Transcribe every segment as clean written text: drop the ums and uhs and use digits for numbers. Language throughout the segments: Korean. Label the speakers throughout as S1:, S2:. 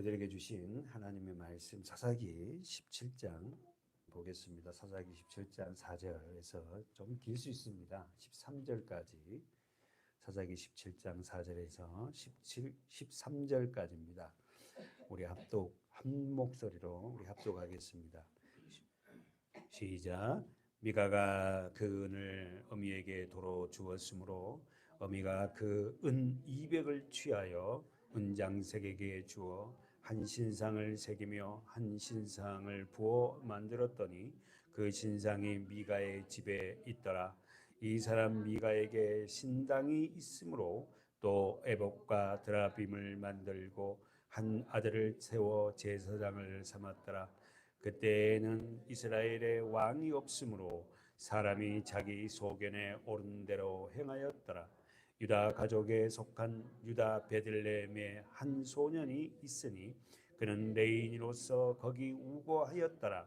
S1: 우리들에게 주신 하나님의 말씀 사사기 17장 보겠습니다. 사사기 17장 4절에서 좀 길 수 있습니다. 13절까지 사사기 17장 4절에서 13절까지입니다. 우리 합독 한 목소리로 우리 합독하겠습니다. 시작. 미가가 그 은을 어미에게 도로 주었으므로 어미가 그 은 200을 취하여 은장색에게 주어 한 신상을 새기며 한 신상을 부어 만들었더니 그 신상이 미가의 집에 있더라. 이 사람 미가에게 신당이 있으므로 또 에봇과 드라빔을 만들고 한 아들을 세워 제사장을 삼았더라. 그때에는 이스라엘에 왕이 없으므로 사람이 자기 소견에 오른 대로 행하였더라. 유다 가족에 속한 유다 베들레헴에 한 소년이 있으니 그는 레인이로서 거기 우거하였더라.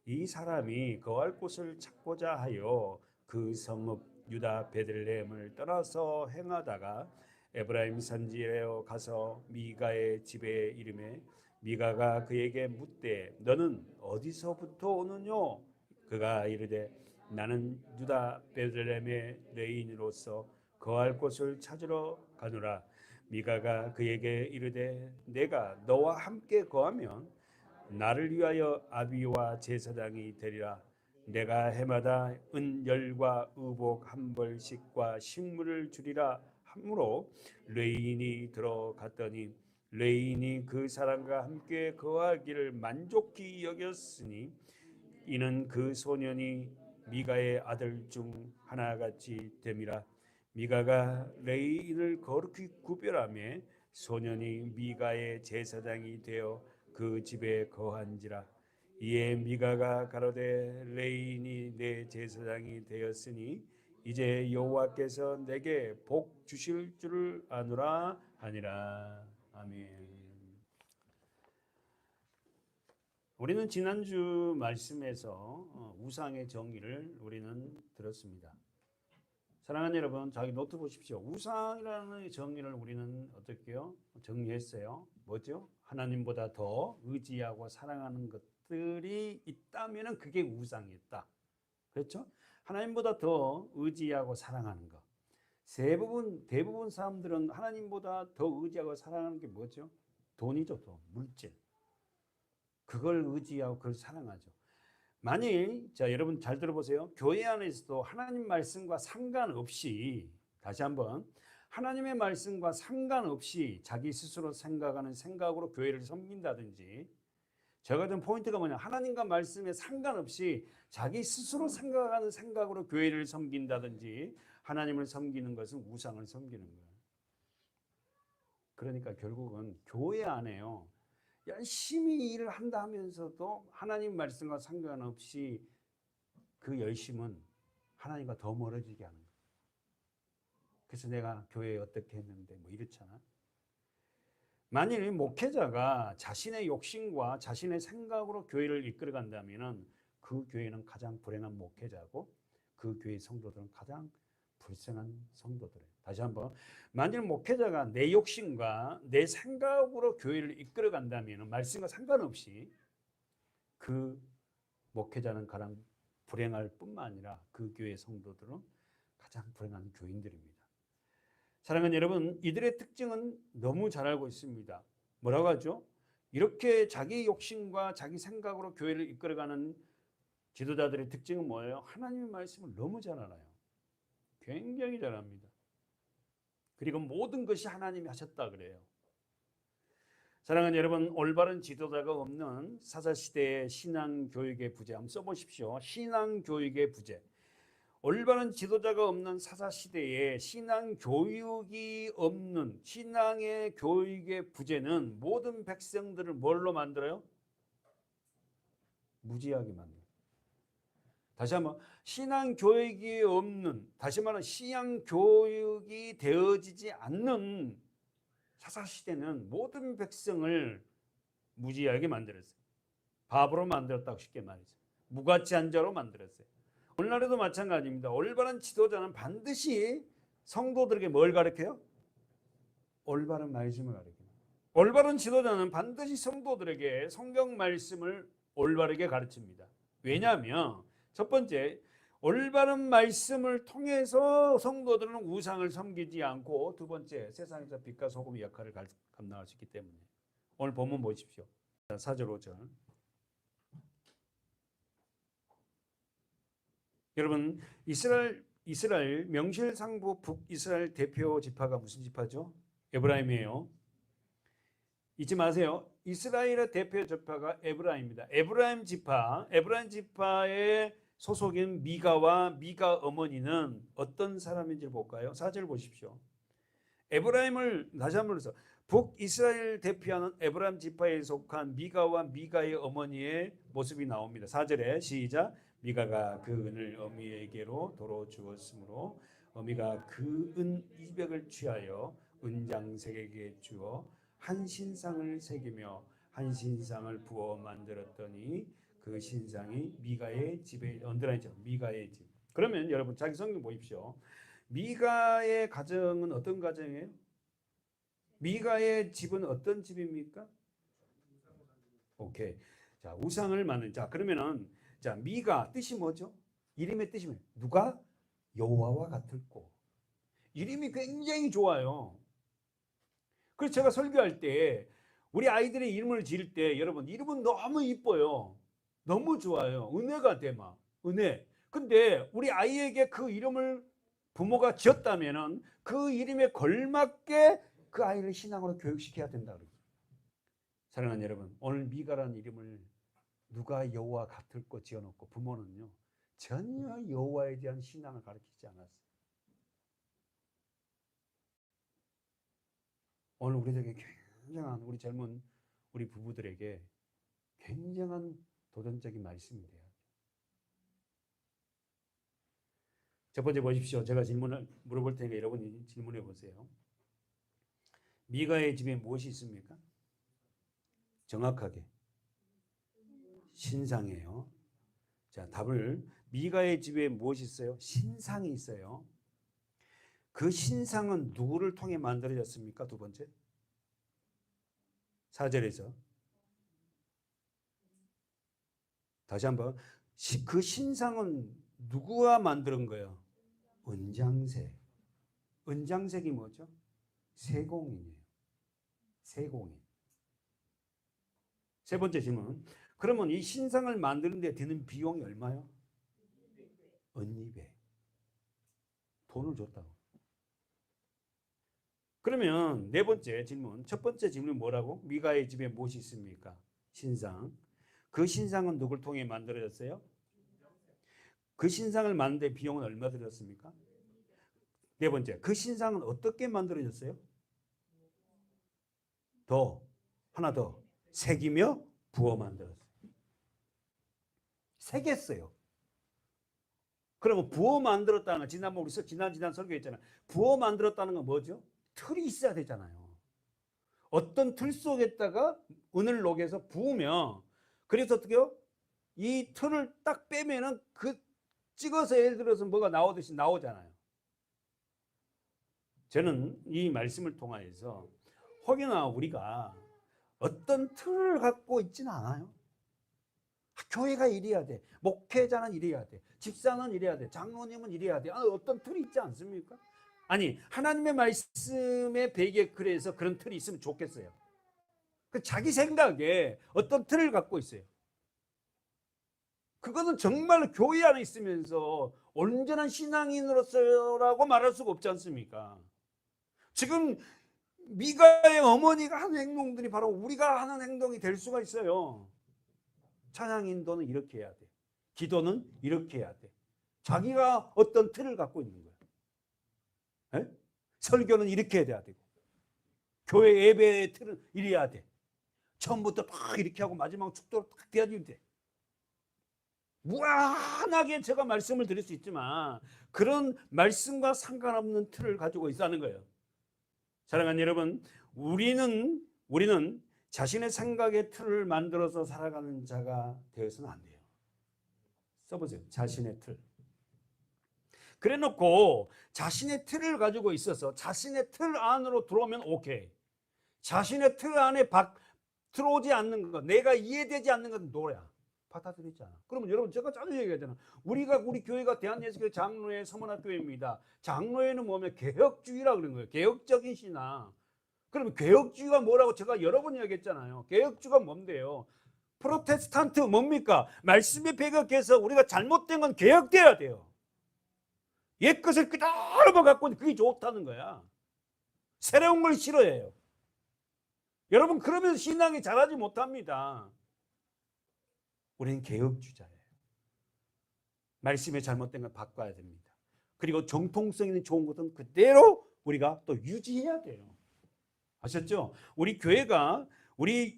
S1: 이 사람이 거할 곳을 찾고자 하여 그 성읍 유다 베들레헴을 떠나서 행하다가 에브라임 산지에 가서 미가의 집에 이르매 미가가 그에게 묻되 너는 어디서부터 오느뇨? 그가 이르되 나는 유다 베들레헴의 레인으로서 거할 곳을 찾으러 가노라. 미가가 그에게 이르되 내가 너와 함께 거하면 나를 위하여 아비와 제사장이 되리라. 내가 해마다 은열과 의복 한 벌씩과 식물을 주리라 하므로 레인이 들어갔더니 레인이 그 사람과 함께 거하기를 만족히 여겼으니 이는 그 소년이 미가의 아들 중 하나같이 됨이라. 미가가 레인을 거룩히 구별하며 소년이 미가의 제사장이 되어 그 집에 거한지라. 이에 미가가 가로되 레인이 내 제사장이 되었으니 이제 여호와께서 내게 복 주실 줄을 아노라 하니라. 아멘. 우리는 지난주 말씀에서 우상의 정의를 우리는 들었습니다. 사랑하는 여러분, 자기 노트 보십시오. 우상이라는 정의를 우리는 어떻게요? 정리했어요. 뭐죠? 하나님보다 더 의지하고 사랑하는 것들이 있다면 그게 우상이었다. 그렇죠? 하나님보다 더 의지하고 사랑하는 것. 대부분 사람들은 하나님보다 더 의지하고 사랑하는 게 뭐죠? 돈이죠, 돈, 물질. 그걸 의지하고 그걸 사랑하죠. 만일 자 여러분 잘 들어보세요. 교회 안에서도 하나님 말씀과 상관없이 다시 한번 하나님의 말씀과 상관없이 자기 스스로 생각하는 생각으로 교회를 섬긴다든지 제가 든 포인트가 뭐냐 하나님과 말씀에 상관없이 자기 스스로 생각하는 생각으로 교회를 섬긴다든지 하나님을 섬기는 것은 우상을 섬기는 거예요. 그러니까 결국은 교회 안에요. 열심히 일을 한다 하면서도 하나님 말씀과 상관없이 그 열심은 하나님과 더 멀어지게 하는 거예요. 그래서 내가 교회에 어떻게 했는데 뭐 이렇잖아. 만일 목회자가 자신의 욕심과 자신의 생각으로 교회를 이끌어 간다면 그 교회는 가장 불행한 목회자고 그 교회 성도들은 가장 불쌍한 성도들이에요. 다시 한번 만일 목회자가 내 욕심과 내 생각으로 교회를 이끌어 간다면 말씀과 상관없이 그 목회자는 가장 불행할 뿐만 아니라 그 교회 성도들은 가장 불행한 교인들입니다. 사랑하는 여러분, 이들의 특징은 너무 잘 알고 있습니다. 뭐라고 하죠? 이렇게 자기 욕심과 자기 생각으로 교회를 이끌어가는 지도자들의 특징은 뭐예요? 하나님의 말씀을 너무 잘 알아요. 굉장히 잘합니다. 그리고 모든 것이 하나님이 하셨다 그래요. 사랑하는 여러분, 올바른 지도자가 없는 사사시대의 신앙교육의 부재 한번 써보십시오. 신앙교육의 부재. 올바른 지도자가 없는 사사시대에 신앙교육이 없는 신앙의 교육의 부재는 모든 백성들을 뭘로 만들어요? 무지하게 만들어요. 다시 한번 신앙교육이 없는 다시 말하면 신앙교육이 되어지지 않는 사사시대는 모든 백성을 무지하게 만들었어요. 바보로 만들었다고 쉽게 말해서 무가치한 자로 만들었어요. 오늘날에도 마찬가지입니다. 올바른 지도자는 반드시 성도들에게 뭘 가르쳐요? 올바른 말씀을 가르쳐요. 올바른 지도자는 반드시 성도들에게 성경 말씀을 올바르게 가르칩니다. 왜냐하면 첫 번째, 올바른 말씀을 통해서 성도들은 우상을 섬기지 않고, 두 번째, 세상에서 빛과 소금의 역할을 감당할 수 있기 때문에. 오늘 본문 보십시오. 4절 5절. 여러분, 이스라엘 명실상부 북이스라엘 대표 지파가 무슨 지파죠? 에브라임이에요. 잊지 마세요. 이스라엘의 대표 지파가 에브라임입니다. 에브라임 지파의 소속인 미가와 미가 어머니는 어떤 사람인지 볼까요? 4절 보십시오. 에브라임을 다시 한번 해서 북이스라엘 대표하는 에브라임 지파에 속한 미가와 미가의 어머니의 모습이 나옵니다. 4절에 시작. 미가가 그 은을 어미에게로 도로 주었으므로 어미가 그 은 200을 취하여 은장색에게 주어 한 신상을 새기며 한 신상을 부어 만들었더니 그 신상이 미가의 집에 언더라인처럼 미가의 집. 그러면 여러분 자기 성경 보십시오. 미가의 가정은 어떤 가정이에요? 미가의 집은 어떤 집입니까? 오케이. 자, 우상을 만든. 자, 그러면은 자, 미가 뜻이 뭐죠? 이름의 뜻이 뭐예요? 누가? 여호와와 같을고. 이름이 굉장히 좋아요. 그래서 제가 설교할 때 우리 아이들의 이름을 지을 때 여러분 이름은 너무 이뻐요. 너무 좋아요. 은혜가 돼 막. 은혜. 근데 우리 아이에게 그 이름을 부모가 지었다면은 그 이름에 걸맞게 그 아이를 신앙으로 교육시켜야 된다 그러죠. 사랑하는 여러분, 오늘 미가라는 이름을 누가 여호와 같을 거 지어놓고 부모는요 전혀 여호와에 대한 신앙을 가르치지 않았어요. 오늘 우리에게 굉장한 우리 젊은 우리 부부들에게 굉장한 도전적인 말씀이 돼요. 첫 번째 보십시오. 제가 질문을 물어볼 테니까 여러분이 질문해 보세요. 미가의 집에 무엇이 있습니까? 정확하게 신상이에요. 자, 답을 미가의 집에 무엇이 있어요? 신상이 있어요. 그 신상은 누구를 통해 만들어졌습니까? 두 번째 4절에서 다시 한번 그 신상은 누구가 만든 거예요? 은장색. 은장색이 뭐죠? 세공인이에요. 세공인. 세 번째 질문. 그러면 이 신상을 만드는 데 드는 비용이 얼마요? 은입에. 돈을 줬다고. 그러면 네 번째 질문. 첫 번째 질문은 뭐라고? 미가의 집에 무엇이 있습니까? 신상. 그 신상은 누굴 통해 만들어졌어요? 그 신상을 만드는 데 비용은 얼마 들었습니까? 네 번째. 그 신상은 어떻게 만들어졌어요? 하나 더. 새기며 부어 만들었어요. 새겼어요. 그러면 부어 만들었다는 건 지난번 우리 지난 설교했잖아요. 부어 만들었다는 건 뭐죠? 틀이 있어야 되잖아요. 어떤 틀 속에다가 은을 녹여서 부으면 그래서 어떻게요? 이 틀을 딱 빼면은 그 찍어서 예를 들어서 뭐가 나오듯이 나오잖아요. 저는 이 말씀을 통하여서 혹여나 우리가 어떤 틀을 갖고 있지는 않아요. 교회가 이래야 돼. 목회자는 이래야 돼. 집사는 이래야 돼. 장로님은 이래야 돼. 어떤 틀이 있지 않습니까? 아니, 하나님의 말씀의 베개 그래서 그런 틀이 있으면 좋겠어요. 자기 생각에 어떤 틀을 갖고 있어요. 그것은 정말 교회 안에 있으면서 온전한 신앙인으로서라고 말할 수가 없지 않습니까? 지금 미가의 어머니가 하는 행동들이 바로 우리가 하는 행동이 될 수가 있어요. 찬양 인도는 이렇게 해야 돼. 기도는 이렇게 해야 돼. 자기가 어떤 틀을 갖고 있는 거야. 에? 설교는 이렇게 해야 되고 교회 예배의 틀은 이래야 돼. 처음부터 막 이렇게 하고 마지막 축도로 딱 되어야 돼. 무한하게 제가 말씀을 드릴 수 있지만 그런 말씀과 상관없는 틀을 가지고 있다는 거예요. 사랑하는 여러분, 우리는 자신의 생각의 틀을 만들어서 살아가는 자가 되어서는 안 돼요. 써보세요. 자신의 틀. 그래놓고 자신의 틀을 가지고 있어서 자신의 틀 안으로 들어오면 오케이. 자신의 틀 안에 들어오지 않는 것, 내가 이해되지 않는 건 노야. 받아들이지 않아. 그러면 여러분, 제가 자주 얘기하잖아. 우리 교회가 대한예수교회 장로회 서문학교회입니다. 장로회는 뭐냐면 개혁주의라 그런 거예요. 개혁적인 신앙. 그러면 개혁주의가 뭐라고 제가 여러 번 이야기했잖아요. 개혁주의가 뭔데요? 프로테스탄트 뭡니까? 말씀에 배격해서 우리가 잘못된 건 개혁돼야 돼요. 옛 것을 그대로만 갖고 그게 좋다는 거야. 새로운 걸 싫어해요. 여러분, 그러면서 신앙이 자라지 못합니다. 우리는 개혁주의자예요. 말씀에 잘못된 걸 바꿔야 됩니다. 그리고 정통성 있는 좋은 것은 그대로 우리가 또 유지해야 돼요. 아셨죠? 우리 교회가 우리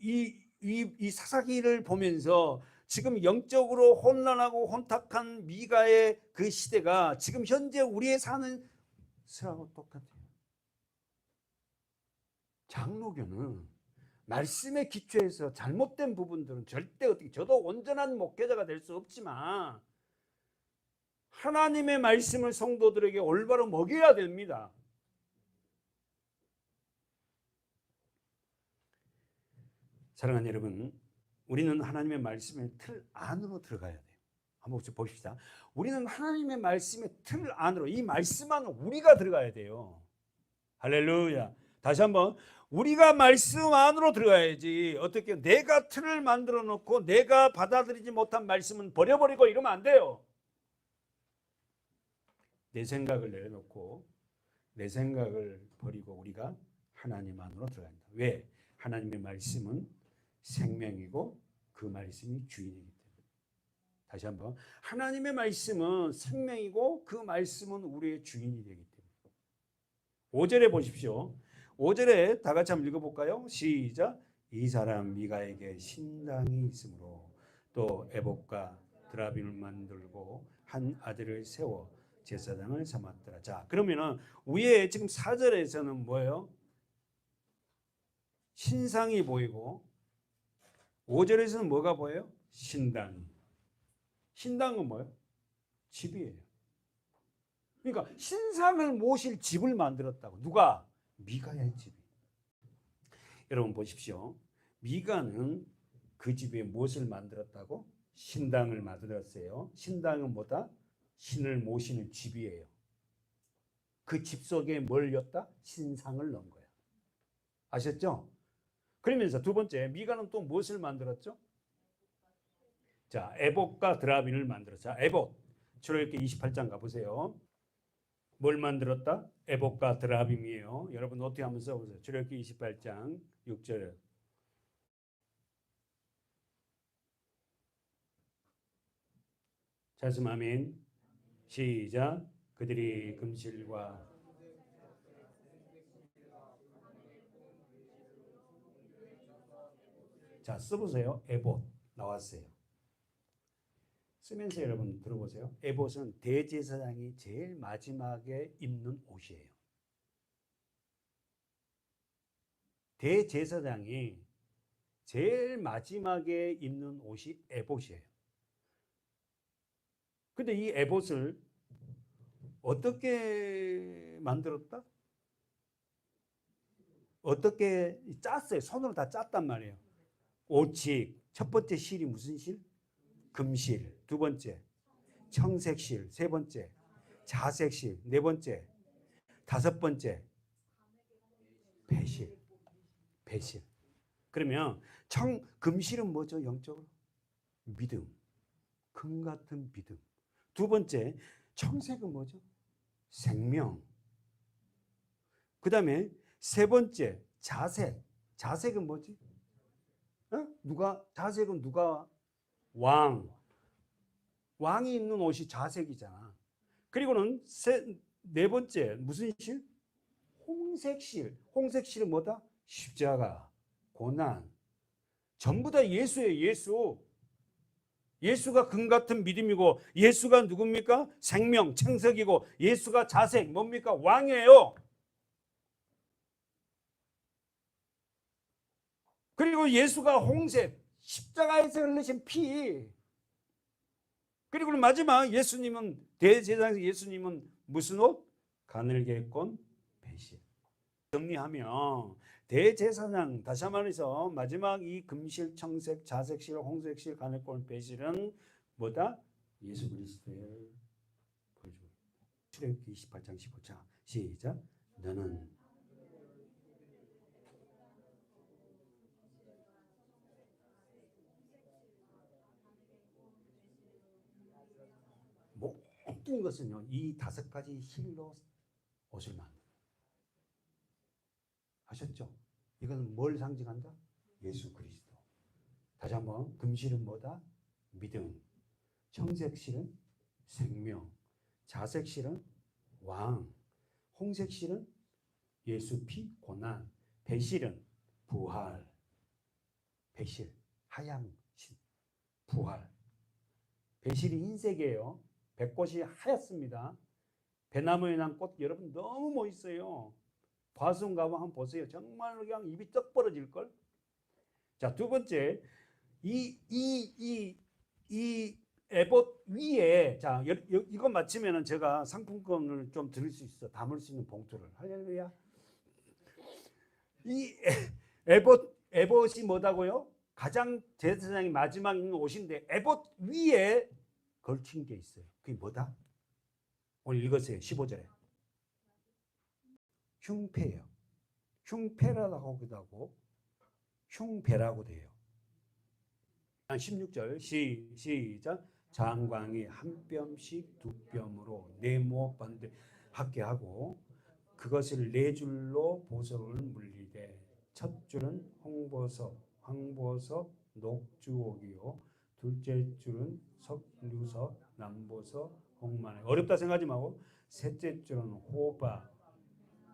S1: 이 사사기를 보면서 지금 영적으로 혼란하고 혼탁한 미가의 그 시대가 지금 현재 우리의 사는 시대하고 똑같아요. 장로교는 말씀에 기초해서 잘못된 부분들은 절대 어떻게, 저도 온전한 목회자가 될 수 없지만 하나님의 말씀을 성도들에게 올바로 먹여야 됩니다. 사랑하는 여러분, 우리는 하나님의 말씀의 틀 안으로 들어가야 돼요. 한번 봅시다. 우리는 하나님의 말씀의 틀 안으로, 이 말씀 안으로 우리가 들어가야 돼요. 할렐루야. 다시 한번, 우리가 말씀 안으로 들어가야지. 어떻게 내가 틀을 만들어 놓고 내가 받아들이지 못한 말씀은 버려버리고 이러면 안 돼요. 내 생각을 내려놓고 내 생각을 버리고 우리가 하나님 안으로 들어간다. 왜? 하나님의 말씀은 생명이고 그 말씀이 주인이기 때문에. 다시 한번, 하나님의 말씀은 생명이고 그 말씀은 우리의 주인이 되기 때문에. 5절에 보십시오. 5절에 다 같이 한번 읽어볼까요? 시작. 이 사람 미가에게 신당이 있으므로 또 에봇과 드라빔을 만들고 한 아들을 세워 제사장을 삼았더라. 자, 그러면은 위에 지금 4절에서는 뭐예요? 신상이 보이고 5절에서는 뭐가 보여요? 신당이. 신당은 뭐예요? 집이에요. 그러니까 신상을 모실 집을 만들었다고. 누가? 미가의 집이. 여러분 보십시오. 미가는 그 집에 무엇을 만들었다고? 신당을 만들었어요. 신당은 뭐다? 신을 모시는 집이에요. 그 집 속에 뭘 였다? 신상을 넣은 거야. 아셨죠? 그러면서 두 번째, 미가는 또 무엇을 만들었죠? 자, 에봇과 드라빔을 만들었죠. 자, 에봇. 출애굽기 28장 가보세요. 뭘 만들었다? 에봇과 드라빔이에요. 여러분 어떻게 한번 써보세요. 출애굽기 28장 6절. 말씀 아멘. 시작. 그들이 금실과 자, 써보세요. 에봇 나왔어요. 쓰면서 여러분 들어보세요. 에봇은 대제사장이 제일 마지막에 입는 옷이에요. 대제사장이 제일 마지막에 입는 옷이 에봇이에요. 근데 이 에봇을 어떻게 만들었다? 어떻게 짰어요? 손으로 다 짰단 말이에요. 오직 첫 번째 실이 무슨 실? 금실. 두 번째 청색실. 세 번째 자색실. 네 번째 다섯 번째 배실. 배실. 그러면 금실은 뭐죠? 영적으로 믿음. 금 같은 믿음. 두 번째 청색은 뭐죠? 생명. 그 다음에 세 번째 자색. 자색은 뭐지? 자색은 누가? 왕. 왕이 입는 옷이 자색이잖아. 그리고는 네 번째 무슨 실? 홍색실. 홍색실은 뭐다? 십자가, 고난. 전부 다 예수예요. 예수. 예수가 금 같은 믿음이고 예수가 누굽니까? 생명, 청색이고 예수가 자색, 뭡니까? 왕이에요. 그리고 예수가 홍색, 십자가에서 흘리신 피. 그리고 마지막 예수님은 대제사장에서 예수님은 무슨 옷? 가늘게 꼰 배실. 정리하면 대제사장, 다시 한 번 말해서 마지막 이 금실, 청색, 자색실, 홍색실, 가네골, 배실은 뭐다? 예수 그리스도를 보여주고. 출애굽기 28장 15장 시작. 너는 모든 것은요, 이 5가지 실로 옷을 만든다. 아셨죠? 이건 뭘 상징한다? 예수 그리스도. 다시 한번, 금실은 뭐다? 믿음. 청색실은 생명. 자색실은 왕. 홍색실은 예수 피 고난. 배실은 부활. 배실 하얀 신 부활. 배실이 흰색이에요. 배꽃이 하얗습니다. 배나무에 난 꽃 여러분 너무 멋있어요. 과수원 가면 한번 보세요. 정말 그냥 입이 떡 벌어질걸. 자, 두 번째, 이 에봇 위에, 자, 이거 마치면은 제가 상품권을 좀 드릴 수 있어. 담을 수 있는 봉투를. 할렐루야. 이 에봇이 뭐다고요? 가장 제사장이 마지막 있는 옷인데, 에봇 위에 걸친 게 있어요. 그게 뭐다? 오늘 읽으세요. 15절에. 흉패예요. 흉패라고 하기도 하고 흉배라고 돼요. 16절 시작. 장광이 한 뼘씩 두 뼘으로 네모 반대 합게 하고 그것을 네 줄로 보석을 물리되 첫 줄은 홍보석, 황보석, 녹주옥이요 둘째 줄은 석류석, 남보석, 홍마늘. 어렵다 생각하지 말고 셋째 줄은 호바,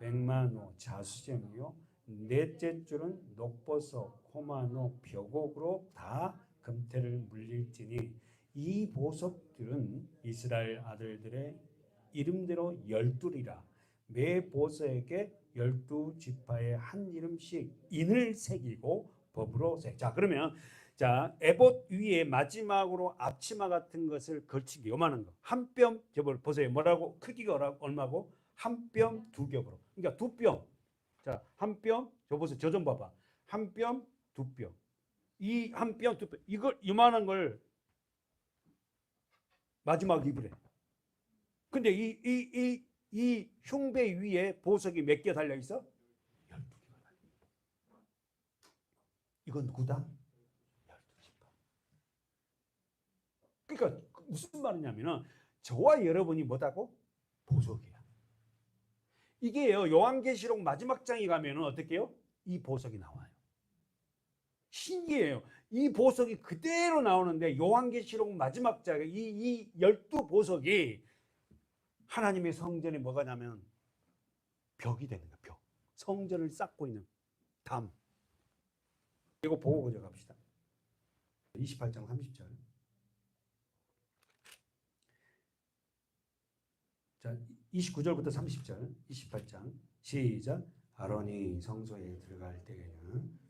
S1: 백만호, 자수정이요 넷째 줄은 녹보석, 호마노, 벽옥으로 다 금태를 물릴지니 이 보석들은 이스라엘 아들들의 이름대로 12이라 매 보석에게 12지파의 한 이름씩 인을 새기고 법으로 새. 자, 그러면 자, 에봇 위에 마지막으로 앞치마 같은 것을 걸치기 요만한 거. 한 뼘 저걸 보세요. 뭐라고? 크기가 얼마고? 한 뼘 두 겹으로. 그러니까 두 뼘. 자, 한 뼘. 저 보세요. 저 좀 봐봐. 한 뼘, 두 뼘. 이 한 뼘, 두 뼘. 이걸 요만한 걸 마지막 입으래. 근데 이 흉배 위에 보석이 몇 개 달려 있어? 12개가 달려 있어. 이건 누구다? 12지파. 그러니까 무슨 말이냐면은 저와 여러분이 뭐다고? 보석이야. 이게요. 요한계시록 마지막 장에 가면은 어떻게 해요? 이 보석이 나와요. 신기해요. 이 보석이 그대로 나오는데 요한계시록 마지막 장에 이 12보석이 하나님의 성전에 뭐가 냐면 벽이 되는 거야. 벽. 성전을 쌓고 있는 담. 이거 보고 그저 갑시다. 28장 30절. 자, 29절부터 30절. 28장 시작. 아론이 성소에 들어갈 때에는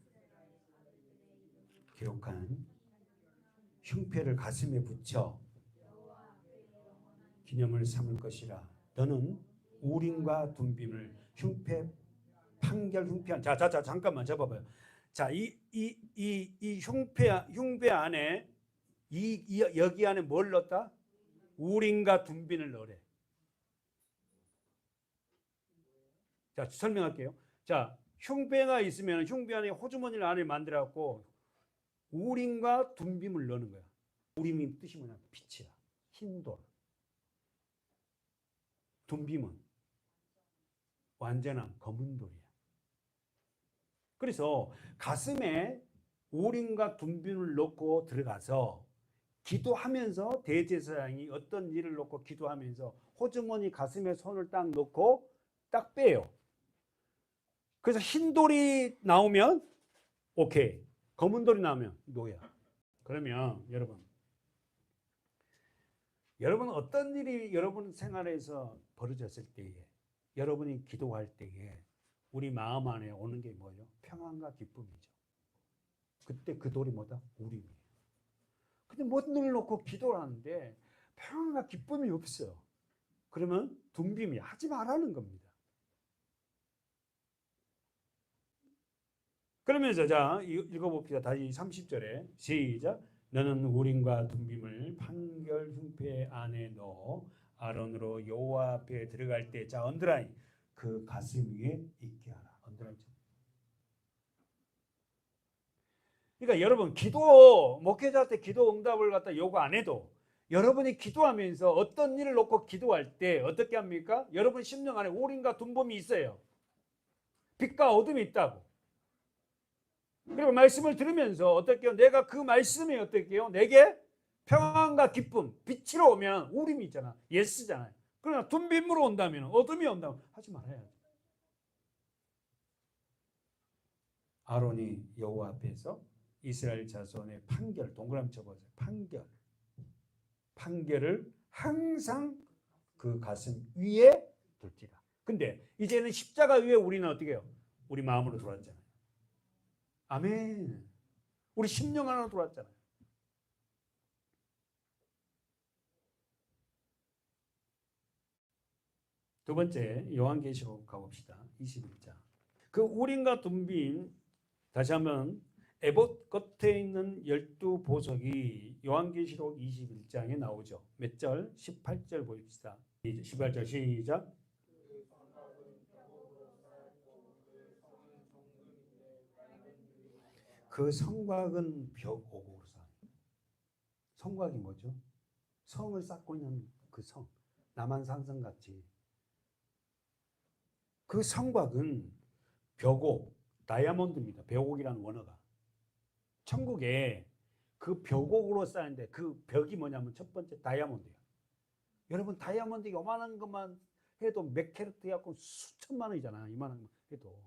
S1: 기록한 흉패를 가슴에 붙여 기념을 삼을 것이라. 너는 우림과 둠빔을 흉패 판결 흉패. 자 잠깐만 잡아봐요. 자, 이 흉패 안에 여기 안에 뭘 넣었다? 우림과 둠빔을 넣으래. 자, 설명할게요. 자, 흉배가 있으면 흉배 안에 호주머니를 안에 만들어 갖고 우림과 둠빔을 넣는 거야. 우림이 뜻이 뭐냐? 빛이야. 흰돌. 둠빔은 완전한 검은 돌이야. 그래서 가슴에 우림과 둠빔을 넣고 들어가서 기도하면서 대제사장이 어떤 일을 놓고 기도하면서 호주머니 가슴에 손을 딱 넣고 딱 빼요. 그래서 흰 돌이 나오면 오케이. 검은 돌이 나오면 노야. 그러면 여러분 어떤 일이 여러분 생활에서 벌어졌을 때에 여러분이 기도할 때에 우리 마음 안에 오는 게 뭐예요? 평안과 기쁨이죠. 그때 그 돌이 뭐다? 우림이에요. 근데 모든 걸 놓고 기도를 하는데 평안과 기쁨이 없어요. 그러면 둠빔이 하지 말라는 겁니다. 그러면서 자 읽어봅시다. 다시 30절에 시작. 너는 우림과 둠빔을 판결 흉패 안에 넣어 아론으로 여호와 앞에 들어갈 때, 자 언더라인, 그 가슴 위에 있게 하라. 언더라인. 그러니까 여러분 기도, 목회자한테 기도 응답을 갖다 요구 안 해도 여러분이 기도하면서 어떤 일을 놓고 기도할 때 어떻게 합니까? 여러분 심령 안에 우림과 둠빔이 있어요. 빛과 어둠이 있다고. 그리고 말씀을 들으면서 어떻게 해요? 내가 그 말씀이 어떻게 해요? 내게 평안과 기쁨, 빛으로 오면 우림이 있잖아. 예스잖아요. 그러나 둠빔으로 온다면, 어둠이 온다면 하지 말아야죠. 아론이 여호와 앞에서 이스라엘 자손의 판결, 동그라미 쳐보세요. 판결을 항상 그 가슴 위에 둘지라. 근데 이제는 십자가 위에 우리는 어떻게 해요? 우리 마음으로 들어왔잖아요. 아멘. 우리 심령 안으로 들어왔잖아요. 두 번째 요한계시록 가봅시다. 21장. 그 우림과 둠빔, 다시 한번 에봇 겉에 있는 12보석이 요한계시록 21장에 나오죠. 몇 절? 18절 보십시다. 18절 시작. 그 성곽은 벽옥으로 쌓여. 성곽이 뭐죠? 성을 쌓고 있는 그 성. 남한산성같이. 그 성곽은 벽옥, 다이아몬드입니다. 벽옥이라는 원어가. 천국에 그 벽옥으로 쌓인데 그 벽이 뭐냐면 첫 번째 다이아몬드예요. 여러분 다이아몬드 요만한 것만 해도 몇 캐럿 해갖고 수천만 원이잖아. 이만한 거 해도.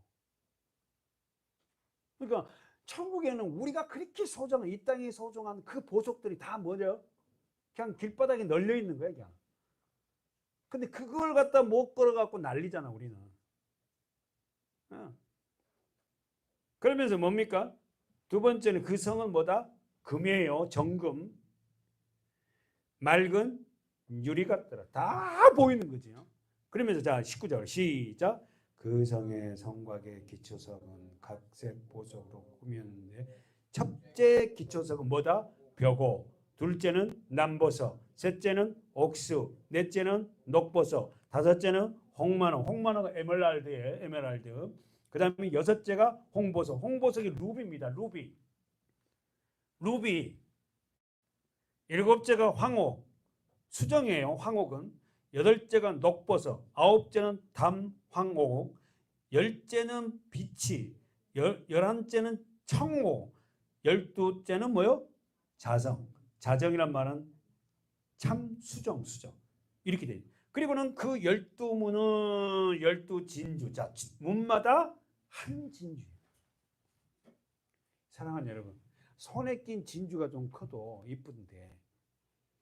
S1: 그러니까 천국에는 우리가 그렇게 소중한, 이 땅에 소중한 그 보석들이 다 뭐죠? 그냥 길바닥에 널려 있는 거야 그냥. 근데 그걸 갖다 못 걸어갖고 난리잖아 우리는. 그러면서 뭡니까? 두 번째는 그 성은 뭐다? 금이에요. 정금. 맑은 유리 같더라. 다 보이는 거지요. 그러면서 자 19절 시작. 그 성의 성곽의 기초석은 각색 보석으로 꾸몄는데 첫째 기초석은 뭐다? 벽옥. 둘째는 남보석. 셋째는 옥수. 넷째는 녹보석. 다섯째는 홍만호. 홍만호가 에메랄드예요. 에메랄드. 그 다음에 여섯째가 홍보석. 홍보석이 루비입니다. 루비. 일곱째가 황옥. 수정이에요. 황옥은. 여덟째가 녹보석. 아홉째는 담황옥. 열째는 비치. 열한째는 청옥. 열두째는 뭐요? 자정. 자정이란 말은 참 수정. 이렇게 돼요. 그리고는 그 12문은 12진주. 자, 문마다 한 진주예요. 사랑하는 여러분, 손에 낀 진주가 좀 커도 이쁜데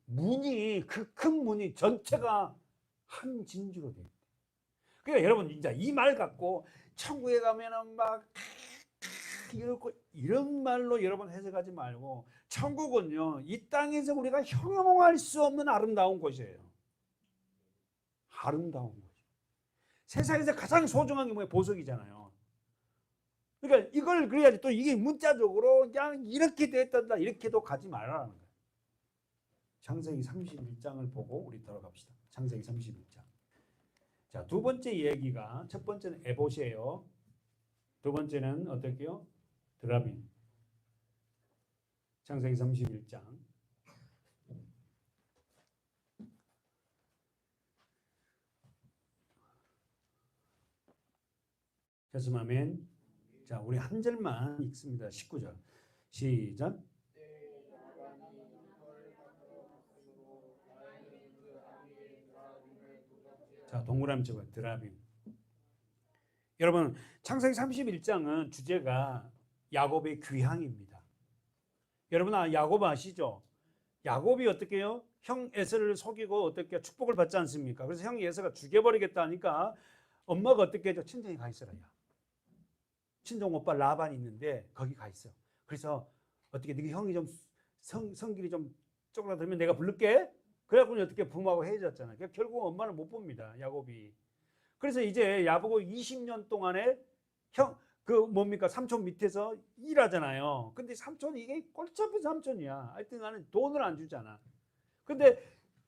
S1: 문이, 그 큰 문이 전체가 한 진주로 돼요. 그러니까 여러분 이제 이 말 갖고 천국에 가면은 막 이런 말로 여러분 해석하지 말고, 천국은요 이 땅에서 우리가 형용할 수 없는 아름다운 곳이에요. 아름다운 곳. 세상에서 가장 소중한 게 뭐예요? 보석이잖아요. 그러니까 이걸 그래야지. 또 이게 문자적으로 그냥 이렇게 됐단다 이렇게도 가지 말라는 거예요. 창세기 31장을 보고 우리 돌아갑시다. 창세기 31장. 자, 두 번째 얘기가, 첫 번째는 에봇이에요. 두 번째는 어떻게요? 드라빔. 창세기 31장. 아멘. 자, 우리 한 절만 읽습니다. 19절. 시작. 자, 동그라미 쳐봐. 드라빔. 여러분, 창세기 31장은 주제가 야곱의 귀향입니다. 여러분, 야곱 아시죠? 야곱이 어떻게 해요? 형 에서를 속이고 어떻게 축복을 받지 않습니까? 그래서 형 에서가 죽여버리겠다 하니까 엄마가 어떻게 해줘? 친정에 가 있어라. 친정 오빠 라반이 있는데 거기 가 있어. 그래서 어떻게 네 형이 좀 성길이 좀 쪼그라들면 내가 부를게. 그래갖고 어떻게 부모하고 헤어졌잖아요. 결국 엄마는 못 봅니다. 야곱이. 그래서 이제 야곱이 20년 동안에 그 뭡니까? 삼촌 밑에서 일하잖아요. 근데 삼촌이 이게 꼴짝이 삼촌이야. 하여튼 나는 돈을 안 주잖아. 근데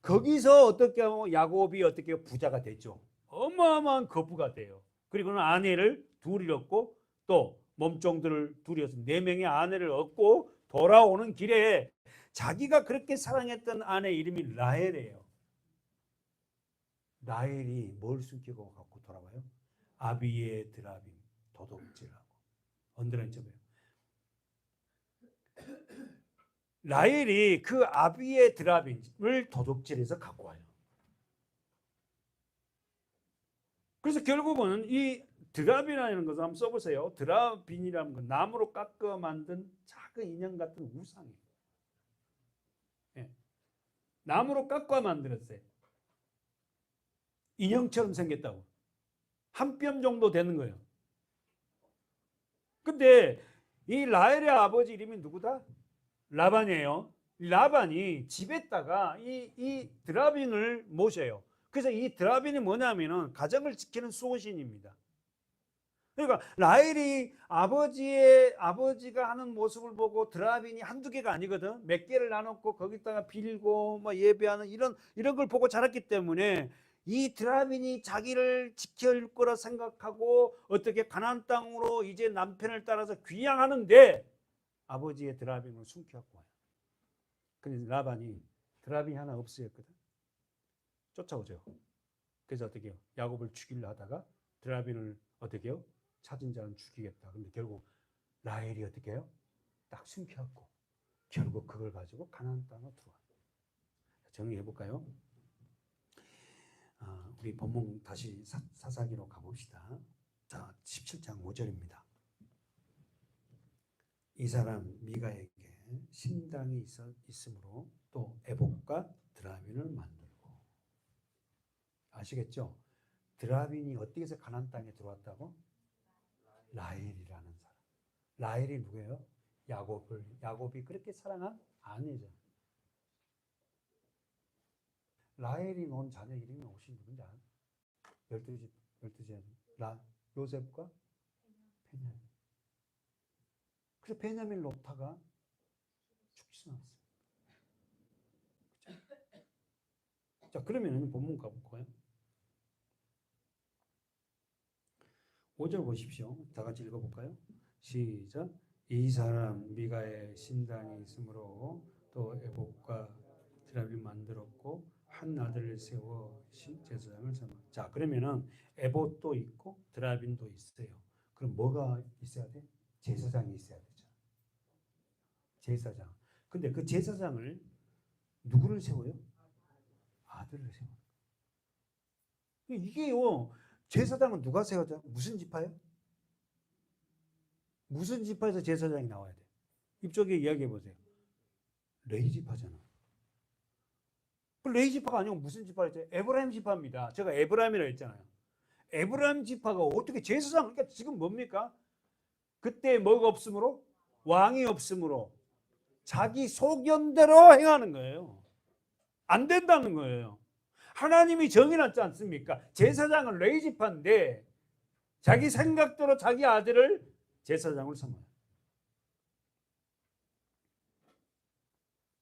S1: 거기서 어떻게 하면 야곱이 어떻게 부자가 됐죠. 어마어마한 거부가 돼요. 그리고는 아내를 둘이 얻고 또 몸종들을 둘이 얻어 4명의 아내를 얻고 돌아오는 길에 자기가 그렇게 사랑했던 아내 이름이 라헬이에요. 라헬이 뭘 숨기고 갖고 돌아와요? 아비의 드라빔, 도둑질하고. 언더라인점이에요. 라헬이 그 아비의 드라빔을 도둑질해서 갖고 와요. 그래서 결국은 이 드라빈이라는 것을 한번 써보세요. 드라빈이라는 건 나무로 깎아 만든 작은 인형 같은 우상이에요. 예. 나무로 깎아 만들었어요. 인형처럼 생겼다고. 한 뼘 정도 되는 거예요. 근데 이 라헬의 아버지 이름이 누구다? 라반이에요. 라반이 집에다가 이 드라빈을 모셔요. 그래서 이 드라빈이 뭐냐면은 가정을 지키는 수호신입니다. 그러니까 라헬이 아버지가 하는 모습을 보고 드라빈이 한두 개가 아니거든. 몇 개를 나눴고 거기다가 빌고 뭐 예배하는 이런 걸 보고 자랐기 때문에 이 드라빈이 자기를 지켜줄 거라 생각하고 어떻게 가나안 땅으로 이제 남편을 따라서 귀향하는데 아버지의 드라빈을 숨겨갖고 와요. 근데 라반이 드라빈이 하나 없어졌거든. 쫓아오죠. 그래서 어떻게 해요? 야곱을 죽이려 하다가 드라빈을 어떻게 해요? 찾은 자는 죽이겠다. 근데 결국 라헬이 어떻게 해요? 딱 숨겨갖고 결국 그걸 가지고 가나안 땅으로 들어와요. 정리해 볼까요? 우리 본문 다시 사사기로 가봅시다. 자, 17장 5절입니다. 이 사람 미가에게 신당이 있으므로 또 에봇과 드라빈을 만들고. 아시겠죠? 드라빈이 어떻게 해서 가나안 땅에 들어왔다고? 라헬이라는 사람. 라헬이 누구예요? 야곱이 그렇게 사랑한 아내죠. 라헬이 낳은 자녀 이름이 혹시 누군지 알아요? 12째 요셉과 베냐민. 그래서 베냐민 놓다가 죽지 않았어요. 그렇죠? 자, 그러면 본문 가볼까요? 5절 보십시오. 다 같이 읽어볼까요? 시작. 이 사람 미가의 신당이 있으므로 또 에봇과 드라빈 만들었고 한 아들을 세워 제사장을 삼아. 자, 그러면은 에봇도 있고 드라빈도 있어요. 그럼 뭐가 있어야 돼? 제사장이 있어야 되죠. 제사장. 근데 그 제사장을 누구를 세워요? 아들을 세워요. 이게요. 제사장은 누가 세워져? 무슨 지파예요? 무슨 지파에서 제사장이 나와야 돼? 이쪽에 이야기해 보세요. 레위 지파잖아. 레위 지파가 아니고 무슨 지파였죠? 에브라임 지파입니다. 제가 에브라임이라고 했잖아요. 에브라임 지파가 어떻게 제사장? 그러니까 지금 뭡니까? 그때 뭐가 없으므로? 왕이 없으므로 자기 소견대로 행하는 거예요. 안 된다는 거예요. 하나님이 정해놨지 않습니까? 제사장은 레위 지파인데 자기 생각대로 자기 아들을 제사장을 삼아요.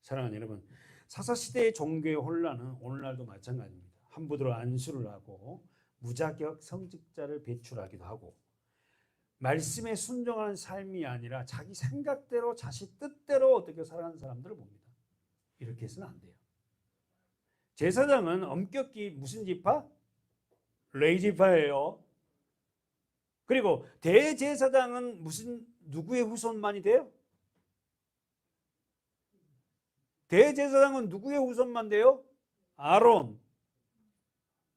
S1: 사랑하는 여러분, 사사시대의 종교의 혼란은 오늘날도 마찬가지입니다. 함부로 안수를 하고 무자격 성직자를 배출하기도 하고 말씀에 순종하는 삶이 아니라 자기 생각대로 자기 뜻대로 어떻게 살아가는 사람들을 봅니다. 이렇게 해서는 안 돼요. 제사장은 엄격히 무슨 지파? 레위 지파예요. 그리고 대제사장은 누구의 후손만이 돼요? 대제사장은 누구의 후손만 돼요?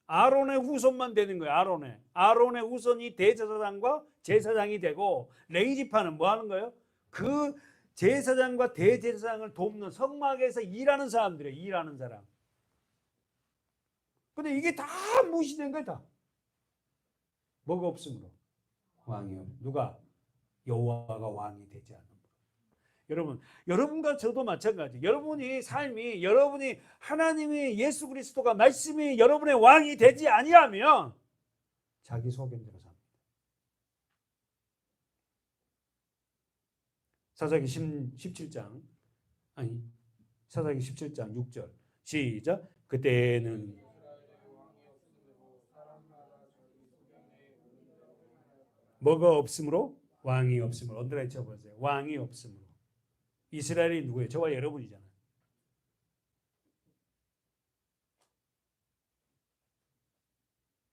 S1: 아론의 후손만 되는 거예요. 아론의 후손이 대제사장과 제사장이 되고 레위 지파는 뭐 하는 거예요? 그 제사장과 대제사장을 돕는 성막에서 일하는 사람들이에요. 일하는 사람. 근데 이게 다 무시된 거예요. 다. 뭐가 없으므로? 왕이 없. 누가? 여호와가 왕이 되지 않는. 여러분, 여러분과 저도 마찬가지. 여러분이 삶이 여러분이 하나님이 예수 그리스도가 말씀이 여러분의 왕이 되지 아니하면 자기 소견대로 삽니다. 사사기 17장 아니 사사기 17장 6절 시작. 그때는 뭐가 없으므로? 왕이 없으므로. 언더라인 쳐보세요. 왕이 없으므로. 이스라엘이 누구예요? 저와 여러분이잖아요.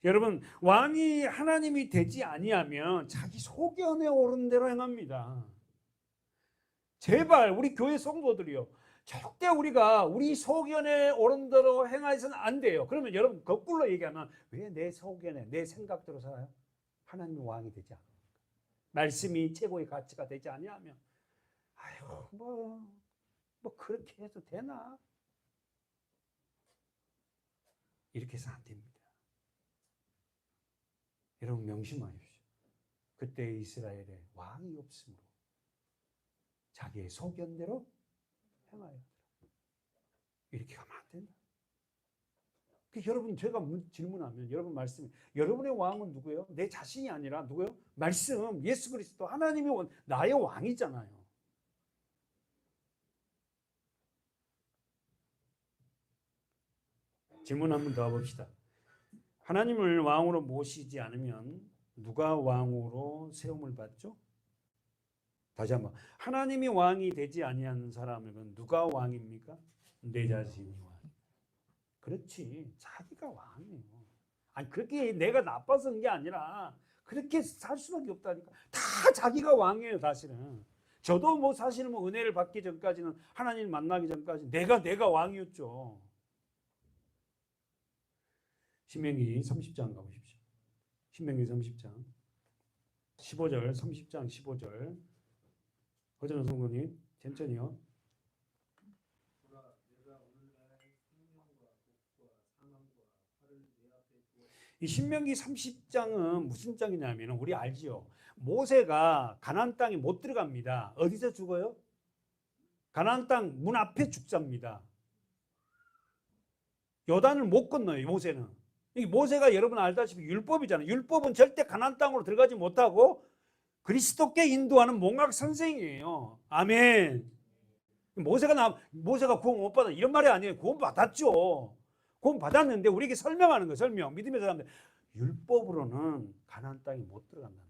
S1: 여러분, 왕이 하나님이 되지 아니하면 자기 소견에 오른 대로 행합니다. 제발 우리 교회 성도들이요, 절대 우리가 우리 소견에 오른 대로 행해서는 안 돼요. 그러면 여러분 거꾸로 얘기하면 왜 내 소견에 내 생각대로 살아요? 하나님이 왕이 되지 않습니까? 말씀이 최고의 가치가 되지 아니하면 아유 뭐 그렇게 해도 되나? 이렇게 해서 안 됩니다. 여러분 명심하십시오. 그때 이스라엘에 왕이 없으므로 자기의 소견대로 행하여 이렇게 하면 안 된다. 여러분 제가 질문하면 여러분 말씀이 여러분의 왕은 누구예요? 내 자신이 아니라 누구예요? 말씀 예수 그리스도 하나님이 나의 왕이잖아요. 질문 한 번 더 해봅시다. 하나님을 왕으로 모시지 않으면 누가 왕으로 세움을 받죠? 다시 한번, 하나님이 왕이 되지 아니하는 사람에게는 누가 왕입니까? 내 자신이 왕. 그렇지, 자기가 왕이에요. 아니 그렇게 내가 나빠서 그런 게 아니라 그렇게 살 수밖에 없다니까. 다 자기가 왕이에요 사실은. 저도 뭐 사실은 뭐 은혜를 받기 전까지는, 하나님을 만나기 전까지 내가 왕이었죠. 신명기 30장 가보십시오. 신명기 30장 15절 30장 15절 허전한 성도님 천천히요. 이 신명기 30장은 무슨 장이냐면 우리 알지요. 모세가 가나안 땅에 못 들어갑니다. 어디서 죽어요? 가나안 땅 문 앞에 죽습니다. 요단을 못 건너요. 모세는. 모세가 여러분 알다시피 율법이잖아요. 율법은 절대 가나안 땅으로 들어가지 못하고 그리스도께 인도하는 몽학 선생이에요. 아멘. 모세가 구원 못 받아 이런 말이 아니에요. 구원 받았죠. 구원 받았는데 우리에게 설명하는 거예요. 설명. 믿음의 사람들 율법으로는 가나안 땅에 못 들어간답니다.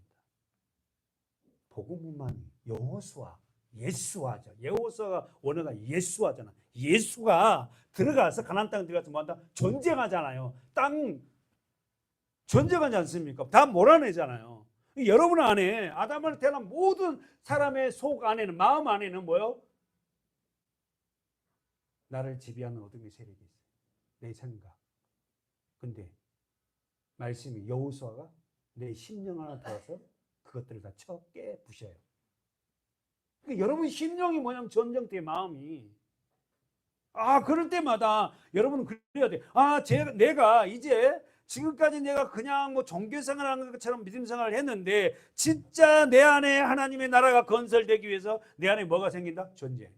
S1: 복음만이 여호수아, 예수아죠. 여호수아가 원어가 예수아잖아. 예수가 들어가서 가나안 땅에 들어가서 뭐한다? 전쟁하잖아요. 땅 전쟁하지 않습니까? 다 몰아내잖아요. 여러분 안에 아담을 태어난 모든 사람의 속 안에는, 마음 안에는 뭐요? 나를 지배하는 어둠의 세력이 있어요. 내 생각. 근데 말씀이 여호수아가 내 심령 하나 들어서 그것들을 다 쳐 깨 부셔요. 그러니까 여러분 심령이 뭐냐면 전쟁터의 마음이. 그럴 때마다 여러분은 그래야 돼. 내가 이제 지금까지 내가 그냥 뭐 종교생활하는 것처럼 믿음생활을 했는데 진짜 내 안에 하나님의 나라가 건설되기 위해서 내 안에 뭐가 생긴다? 전쟁.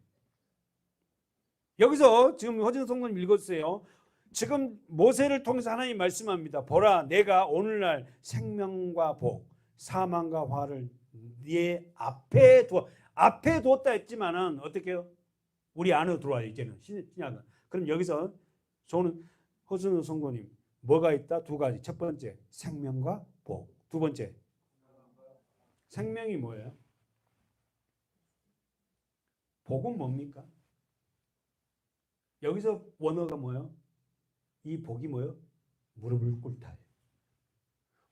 S1: 여기서 지금 허진 성도님 읽었어요. 지금 모세를 통해서 하나님 말씀합니다. 보라, 내가 오늘날 생명과 복, 사망과 화를 네 앞에 두었다 했지만은 어떻게 해요? 우리 안으로 들어와요. 이제는 신약은. 그럼 여기서 저는 허진 성도님 뭐가 있다? 두 가지. 첫 번째 생명과 복. 두 번째 생명이 뭐예요? 복은 뭡니까? 여기서 원어가 뭐예요? 이 복이 뭐예요? 무릎을 꿇다예요.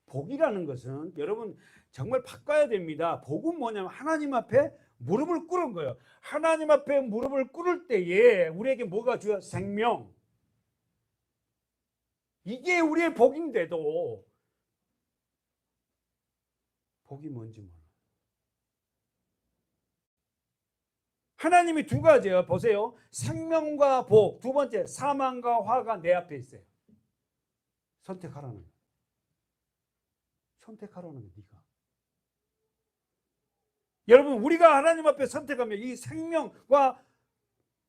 S1: 복이라는 것은 여러분 정말 바꿔야 됩니다. 복은 뭐냐면 하나님 앞에 무릎을 꿇은 거예요. 하나님 앞에 무릎을 꿇을 때에 우리에게 뭐가 주어요? 생명. 이게 우리의 복인데도 복이 뭔지 몰라요. 하나님이 두 가지예요. 보세요. 생명과 복. 두 번째 사망과 화가 내 앞에 있어요. 선택하라는 거예요. 선택하라는 거예요. 네가. 여러분 우리가 하나님 앞에 선택하면 이 생명과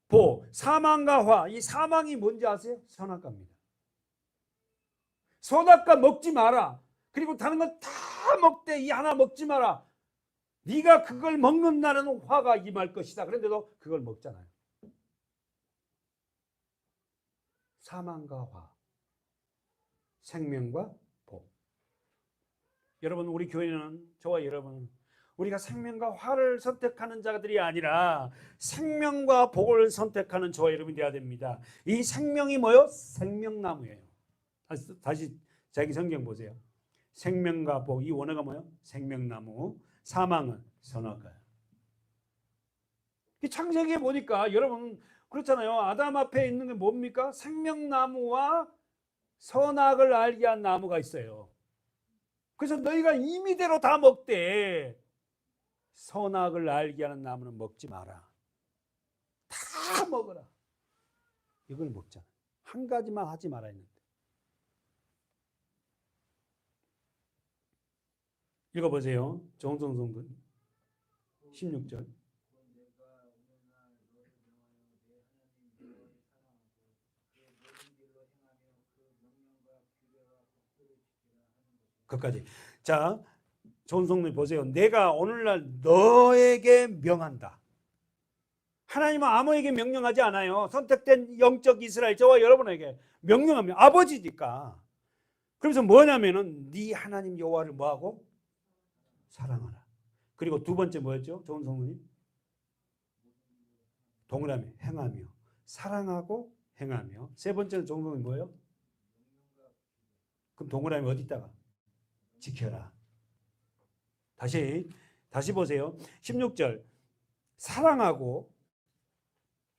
S1: 복, 사망과 화. 이 사망이 뭔지 아세요? 선악과입니다. 선악과 먹지 마라. 그리고 다른 건 다 먹되 이 하나 먹지 마라. 네가 그걸 먹는 날은 화가 임할 것이다. 그런데도 그걸 먹잖아요. 사망과 화, 생명과 복. 여러분, 우리 교회는, 저와 여러분은 우리가 생명과 화를 선택하는 자들이 아니라 생명과 복을 선택하는 저와 여러분이 되어야 됩니다. 이 생명이 뭐요? 생명나무예요. 다시 자기 성경 보세요. 생명과 복, 이 원어가 뭐요? 생명나무. 사망은 선악과예요. 창세기에 보니까 여러분 그렇잖아요. 아담 앞에 있는 게 뭡니까? 생명나무와 선악을 알게 한 나무가 있어요. 그래서 너희가 임의대로 다 먹되 선악을 알게 하는 나무는 먹지 마라. 다 먹어라. 이걸 먹잖아. 한 가지만 하지 말아 했는데. 읽어보세요. 정성 성도 16절. 끝까지. 자, 정성님 보세요. 내가 오늘날 너에게 명한다. 하나님은 아무에게 명령하지 않아요. 선택된 영적 이스라엘 저와 여러분에게 명령합니다. 아버지니까. 그래서 뭐냐면은 네 하나님 여호와를 뭐하고? 사랑하라. 그리고 두 번째 뭐였죠? 좋은 성도님? 동그라미 행하며. 사랑하고 행하며. 세 번째는 좋은 성도님 뭐예요? 그럼 동그라미 어디다가? 지켜라. 다시 보세요. 16절. 사랑하고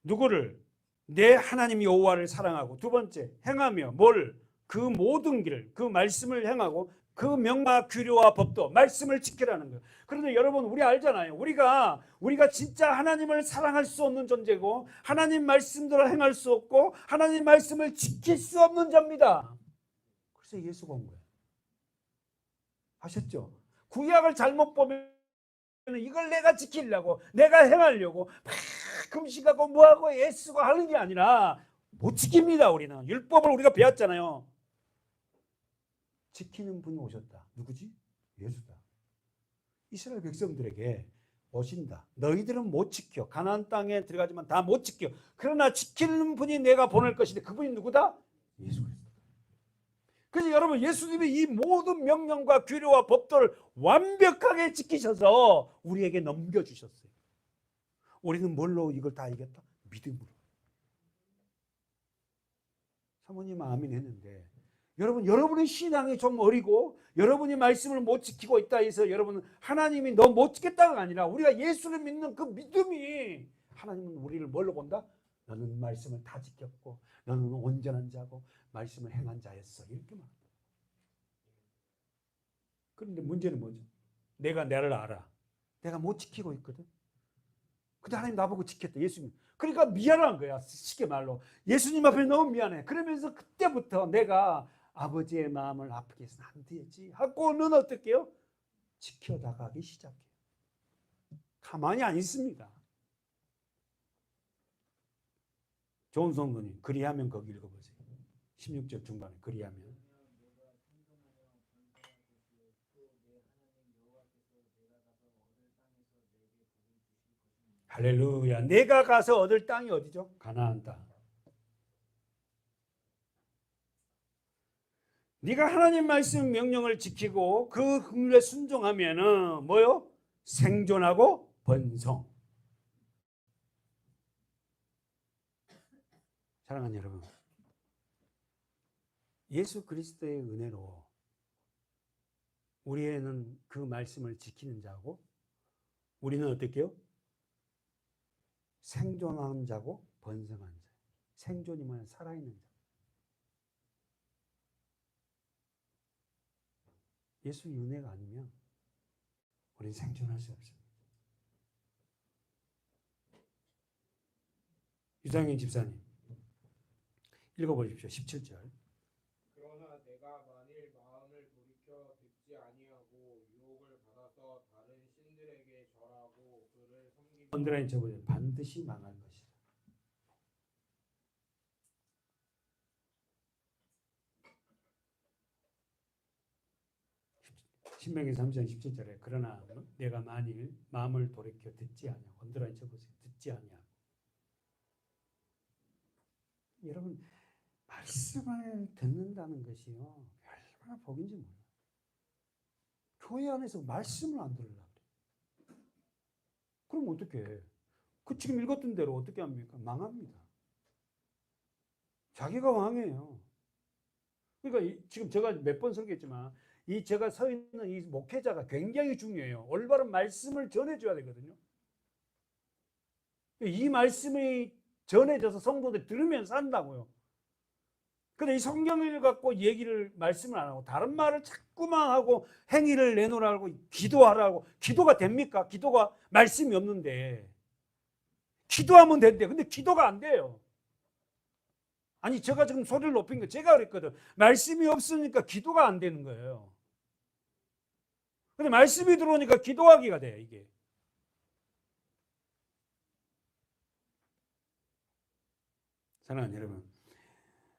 S1: 누구를? 내 하나님 여호와를 사랑하고 두 번째 행하며 뭘? 그 모든 길을 그 말씀을 행하고 그 명과 규례와 법도 말씀을 지키라는 거예요. 그런데 여러분 우리 알잖아요. 우리가 진짜 하나님을 사랑할 수 없는 존재고 하나님 말씀대로 행할 수 없고 하나님 말씀을 지킬 수 없는 자입니다. 그래서 예수가 온 거예요. 아셨죠? 구약을 잘못 보면 이걸 내가 지키려고 내가 행하려고 막 금식하고 뭐하고 애쓰고 하는 게 아니라 못 지킵니다. 우리는 율법을 우리가 배웠잖아요. 지키는 분이 오셨다. 누구지? 예수다. 이스라엘 백성들에게 오신다. 너희들은 못 지켜. 가나안 땅에 들어가지만 다 못 지켜. 그러나 지키는 분이 내가 보낼 것인데 그분이 누구다? 예수 그리스도. 그래서 여러분 예수님이 이 모든 명령과 규례와 법도를 완벽하게 지키셔서 우리에게 넘겨주셨어요. 우리는 뭘로 이걸 다 이겼다? 믿음으로. 사모님 아멘 했는데 여러분의 신앙이 좀 어리고 여러분이 말씀을 못 지키고 있다 해서 여러분은 하나님이 너 못 지켰다가 아니라 우리가 예수를 믿는 그 믿음이 하나님은 우리를 뭘로 본다? 너는 말씀을 다 지켰고 너는 온전한 자고 말씀을 행한 자였어. 이렇게 말합니다. 그런데 문제는 뭐죠? 내가 나를 알아. 내가 못 지키고 있거든. 근데 하나님 나보고 지켰다. 예수님. 그러니까 미안한 거야. 쉽게 말로. 예수님 앞에 너무 미안해. 그러면서 그때부터 내가 아버지의 마음을 아프게 해서는 안 되지 하고는 어떻게 해요? 지켜나가기 시작해요. 가만히 안 있습니다. 좋은 성도님 그리하면 거기 읽어보세요. 16절 중반에 그리하면 할렐루야. 내가 가서 얻을 땅이 어디죠? 가나안 땅. 네가 하나님 말씀 명령을 지키고 그 긍휼에 순종하면은 뭐요? 생존하고 번성. 사랑하는 여러분, 예수 그리스도의 은혜로 우리는 그 말씀을 지키는 자고 우리는 어떻게 해요? 생존하는 자고 번성하는 자. 생존이 뭐냐? 살아있는 자. 예수의 은혜가 아니면 우리는 생존할 수 없습니다. 유상현 집사님 읽어보십시오. 17절.
S2: 그러나 내가 만일 마음을 돌이켜 듣지 아니하고 유혹을 받아서 다른 신들에게 절하고 그를 섬기면
S1: 언더라인 쳐보세요. 반드시 망할 것이다. 신명기 3장 17절에 그러나 내가 만일 마음을 돌이켜 듣지 아니하고 언더라인 쳐보세요. 듣지 아니하고. 여러분 말씀을 듣는다는 것이요 얼마나 복인지 몰라요. 교회 안에서 말씀을 안 들으려고 그래. 그럼 어떻게 해? 그 지금 읽었던 대로 어떻게 합니까? 망합니다. 자기가 왕이에요. 그러니까 지금 제가 몇 번 설교했지만 이 제가 서 있는 이 목회자가 굉장히 중요해요. 올바른 말씀을 전해줘야 되거든요. 이 말씀이 전해져서 성도들 들으면서 산다고요. 근데 이 성경을 갖고 말씀을 안 하고 다른 말을 자꾸만 하고 행위를 내놓으라고 기도하라고. 기도가 됩니까? 기도가 말씀이 없는데. 기도하면 된대. 근데 기도가 안 돼요. 아니 제가 지금 소리를 높인 거 제가 그랬거든. 말씀이 없으니까 기도가 안 되는 거예요. 근데 말씀이 들어오니까 기도하기가 돼요, 이게. 사랑하는 여러분,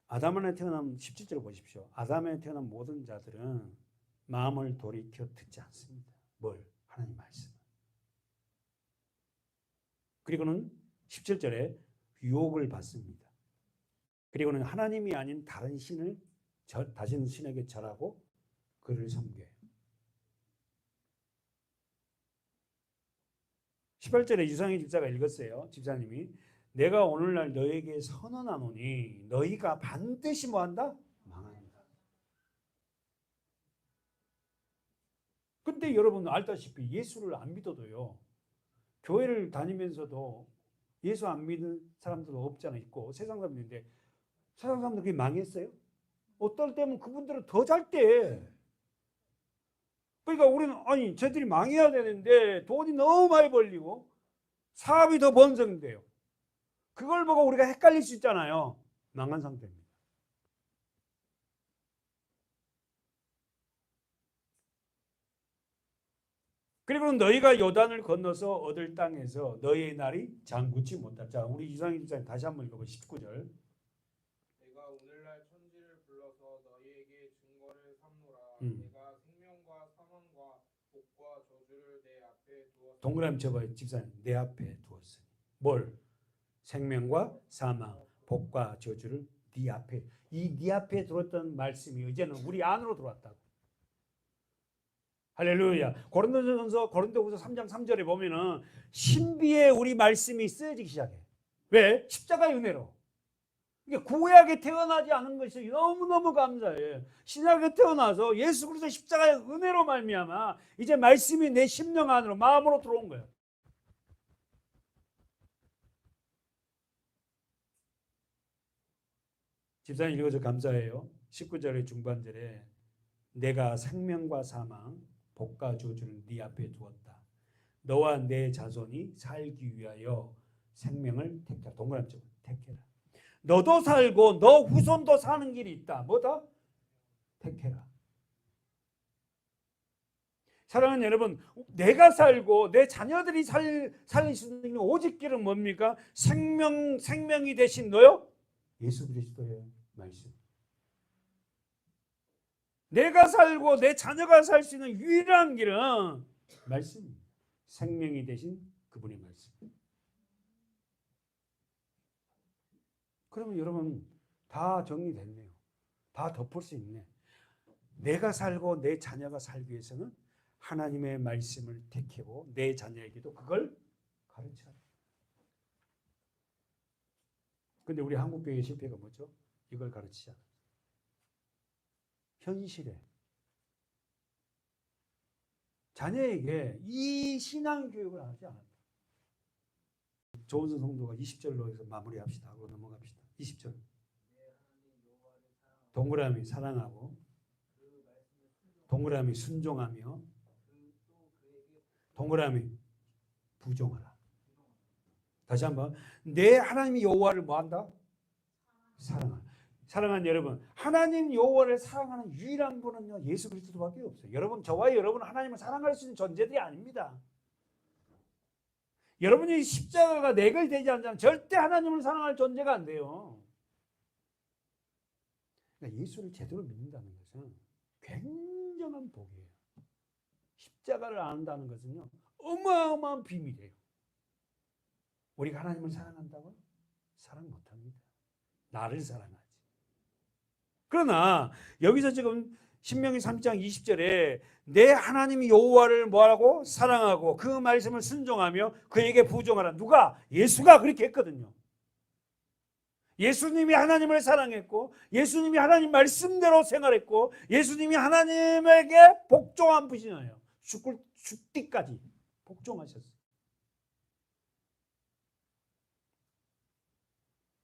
S1: 아담에 태어난 17절 보십시오. 아담에 태어난 모든 자들은 마음을 돌이켜 듣지 않습니다. 뭘? 하나님 말씀. 그리고는 17절에 유혹을 받습니다. 그리고는 하나님이 아닌 다른 신을 다른 신에게 절하고 그를 섬겨요. 18절에 유상희 집사가 읽었어요. 집사님이 내가 오늘날 너에게 선언하노니 너희가 반드시 뭐한다? 망한다. 근데 여러분 알다시피 예수를 안 믿어도요. 교회를 다니면서도 예수 안 믿는 사람들 없잖아 있고 세상 사람들인데 세상 사람들 그게 망했어요? 어떨 때면 그분들은 더 잘 때. 그러니까 우리는 아니 저들이 망해야 되는데 돈이 너무 많이 벌리고 사업이 더 번성돼요. 그걸 보고 우리가 헷갈릴 수 있잖아요. 망한 상태입니다. 그리고 너희가 요단을 건너서 얻을 땅에서 너희의 날이 장구치 못할. 자, 우리 이상희 집사님 다시 한번 읽어봐. 19절.
S2: 내가 오늘날 천지를 불러서 너희에게 증거를 삼노라. 내가 생명과 사망과 복과 저주를 내 앞에 두었으니.
S1: 동그라미 쳐봐요. 집사님. 내 앞에 두었으니. 뭘? 생명과 사망, 복과 저주를 네 앞에. 이 네 앞에 들었던 말씀이 이제는 우리 안으로 들어왔다고. 할렐루야. 고린도후서 3장 3절에 보면은 신비의 우리 말씀이 쓰여지기 시작해. 왜? 십자가의 은혜로. 이게 구약에 태어나지 않은 것이 너무너무 감사해. 신약에 태어나서 예수 그리스도 십자가의 은혜로 말미암아 이제 말씀이 내 심령 안으로 마음으로 들어온 거예요. 집사님 읽어서 감사해요. 19절의 중반절에 내가 생명과 사망, 복과 저주를 네 앞에 두었다. 너와 내 자손이 살기 위하여 생명을 택하라. 동그라미 쳐 택해라. 너도 살고 너 후손도 사는 길이 있다. 뭐다? 택해라. 사랑하는 여러분, 내가 살고 내 자녀들이 살릴 수 있는 오직 길은 뭡니까? 생명이 되신 너요? 예수 그리스도의 말씀. 내가 살고 내 자녀가 살 수 있는 유일한 길은 말씀. 생명이 되신 그분의 말씀. 그러면 여러분 다 정리됐네요. 다 덮을 수 있네. 내가 살고 내 자녀가 살기 위해서는 하나님의 말씀을 택하고 내 자녀에게도 그걸 가르쳐야 돼. 근데 우리 한국교회의 실패가 뭐죠? 이걸 가르치지 않아요. 현실에 자녀에게 이 신앙교육을 하지 않았다. 조은선 성도가 20절로 해서 마무리합시다. 하고 넘어갑시다. 20절. 동그라미 사랑하고 동그라미 순종하며 동그라미 부종하라. 다시 한번 내 하나님 여호와를 뭐한다? 사랑하라. 사랑하는 여러분, 하나님 여호와를 사랑하는 유일한 분은요 예수 그리스도밖에 없어요. 여러분, 저와 여러분은 하나님을 사랑할 수 있는 존재들이 아닙니다. 여러분이 십자가가 내걸되지 않자면 절대 하나님을 사랑할 존재가 안 돼요. 그러니까 예수를 제대로 믿는다는 것은 굉장한 복이에요. 십자가를 안다는 것은요, 어마어마한 비밀이에요. 우리가 하나님을 사랑한다고요? 사랑 못합니다. 나를 사랑하지. 그러나 여기서 지금 신명기 3장 20절에 내 하나님 여호와를 뭐하고? 사랑하고 그 말씀을 순종하며 그에게 부종하라. 누가? 예수가 그렇게 했거든요. 예수님이 하나님을 사랑했고 예수님이 하나님 말씀대로 생활했고 예수님이 하나님에게 복종한 분이에요. 죽기까지 복종하셨어요.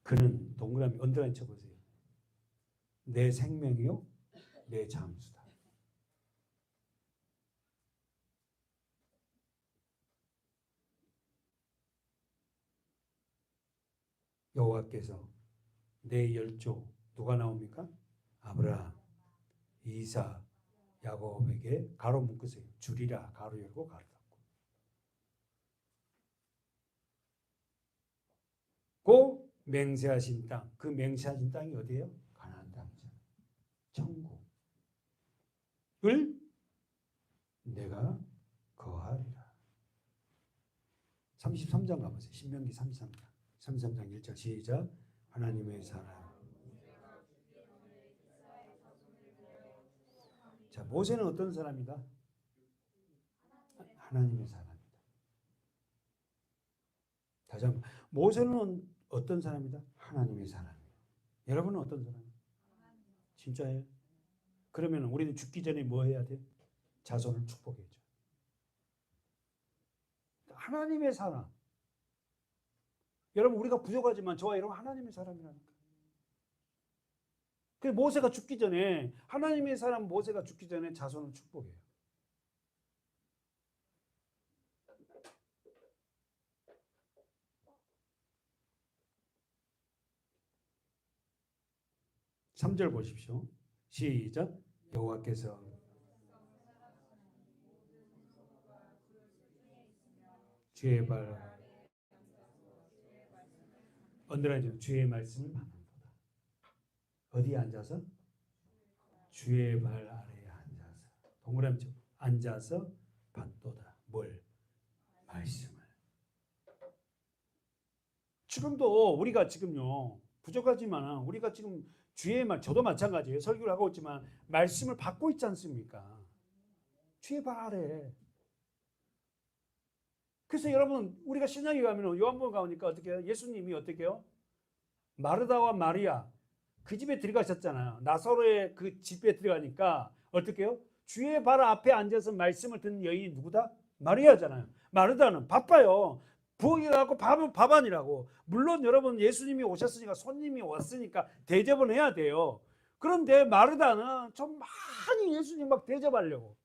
S1: 그는 동그라미 언더라인 쳐보세요. 내 생명이요 내 잠수다. 여호와께서 내 열조 누가 나옵니까? 아브라함, 이삭, 야곱에게 가로 묶으세요. 주리라 가로 열고 가로 닫고. 그 맹세하신 땅, 그 맹세하신 땅이 어디예요? 가나안 땅이죠. 천국을 내가 거하리라. 33장 가보세요. 신명기 33장. 33장 1절 시작. 하나님의 사람. 자, 모세는 어떤 사람이다? 하나님의 사람이다. 다시 한번. 모세는 어떤 사람이다? 하나님의 사람이에요. 여러분은 어떤 사람이에요? 진짜예요? 그러면 우리는 죽기 전에 뭐 해야 돼? 자손을 축복해줘. 하나님의 사람. 여러분 우리가 부족하지만 저와 여러분 하나님의 사람이라니까. 그 모세가 죽기 전에 하나님의 사람 모세가 죽기 전에 자손을 축복해요. 삼절 보십시오. 시작. 여호와께서 주의 발 언더라인 주의 말씀을 받는도다. 어디에 앉아서? 주의 발 아래에 앉아서. 동그라미 쳐. 앉아서 받도다. 뭘? 말씀을. 지금도 우리가 지금요 부족하지만 우리가 지금 주의 말 저도 마찬가지예요. 설교를 하고 있지만 말씀을 받고 있지 않습니까? 주의 발 아래. 그래서 여러분 우리가 신약에 가면 요한복음 가보니까 어떻게 해요? 예수님이 어떻게 해요? 마르다와 마리아 그 집에 들어가셨잖아요. 나사로의 그 집에 들어가니까 어떻게 해요? 주의 발 앞에 앉아서 말씀을 듣는 여인이 누구다? 마리아잖아요. 마르다는 바빠요. 부엌에 가고 밥 아니라고. 물론 여러분 예수님이 오셨으니까 손님이 왔으니까 대접은 해야 돼요. 그런데 마르다는 좀 많이 예수님 막 대접하려고.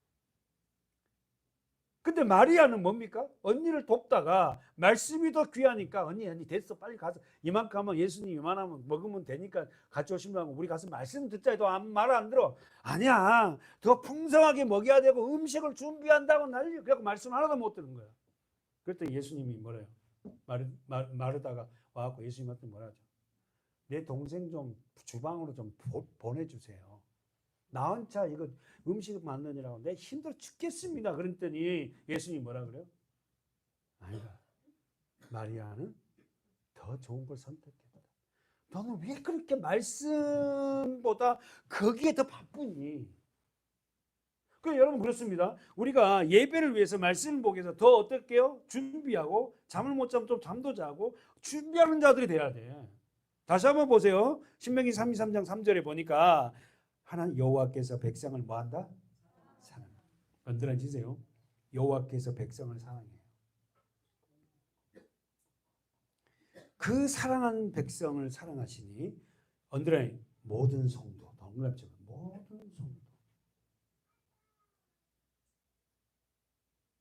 S1: 근데 마리아는 뭡니까? 언니를 돕다가 말씀이 더 귀하니까 언니 됐어 빨리 가서 이만큼 하면 예수님 이만하면 먹으면 되니까 같이 오시면 우리 가서 말씀 듣자 해도 말 안 들어. 아니야 더 풍성하게 먹여야 되고 음식을 준비한다고 난리. 그래서 말씀 하나도 못 들은 거야. 그랬더니 예수님이 뭐래요? 마르다가 와갖고 예수님한테 뭐라 하죠? 내 동생 좀 주방으로 좀 보내주세요. 나 혼자 이거 음식 만드느라고 내 힘들어 죽겠습니다. 그랬더니 예수님이 뭐라 그래요? 아니다. 마리아는 더 좋은 걸 선택했다. 너는 왜 그렇게 말씀보다 거기에 더 바쁘니? 그 여러분 그렇습니다. 우리가 예배를 위해서 말씀을 보기 위해서 더 어떻게요? 준비하고 잠을 못 자면 좀 잠도 자고 준비하는 자들이 돼야 돼. 다시 한번 보세요. 신명기 33장 3절에 보니까 하나님 여호와께서 백성을 뭐한다? 사랑한다. 언더라인 치세요. 여호와께서 백성을 사랑해요. 그 사랑하는 백성을 사랑하시니 언더라인 모든 성도 동그라미 쳐 모든 성도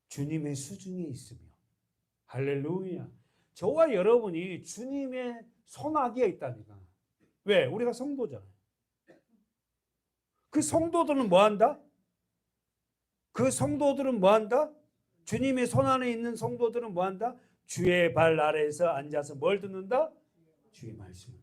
S1: 주님의 수중에 있으며 할렐루야. 저와 여러분이 주님의 손아귀에 있다니까. 왜? 우리가 성도잖아요. 그 성도들은 뭐한다? 그 성도들은 뭐한다? 주님의 손 안에 있는 성도들은 뭐한다? 주의 발 아래에서 앉아서 뭘 듣는다? 주의 말씀을.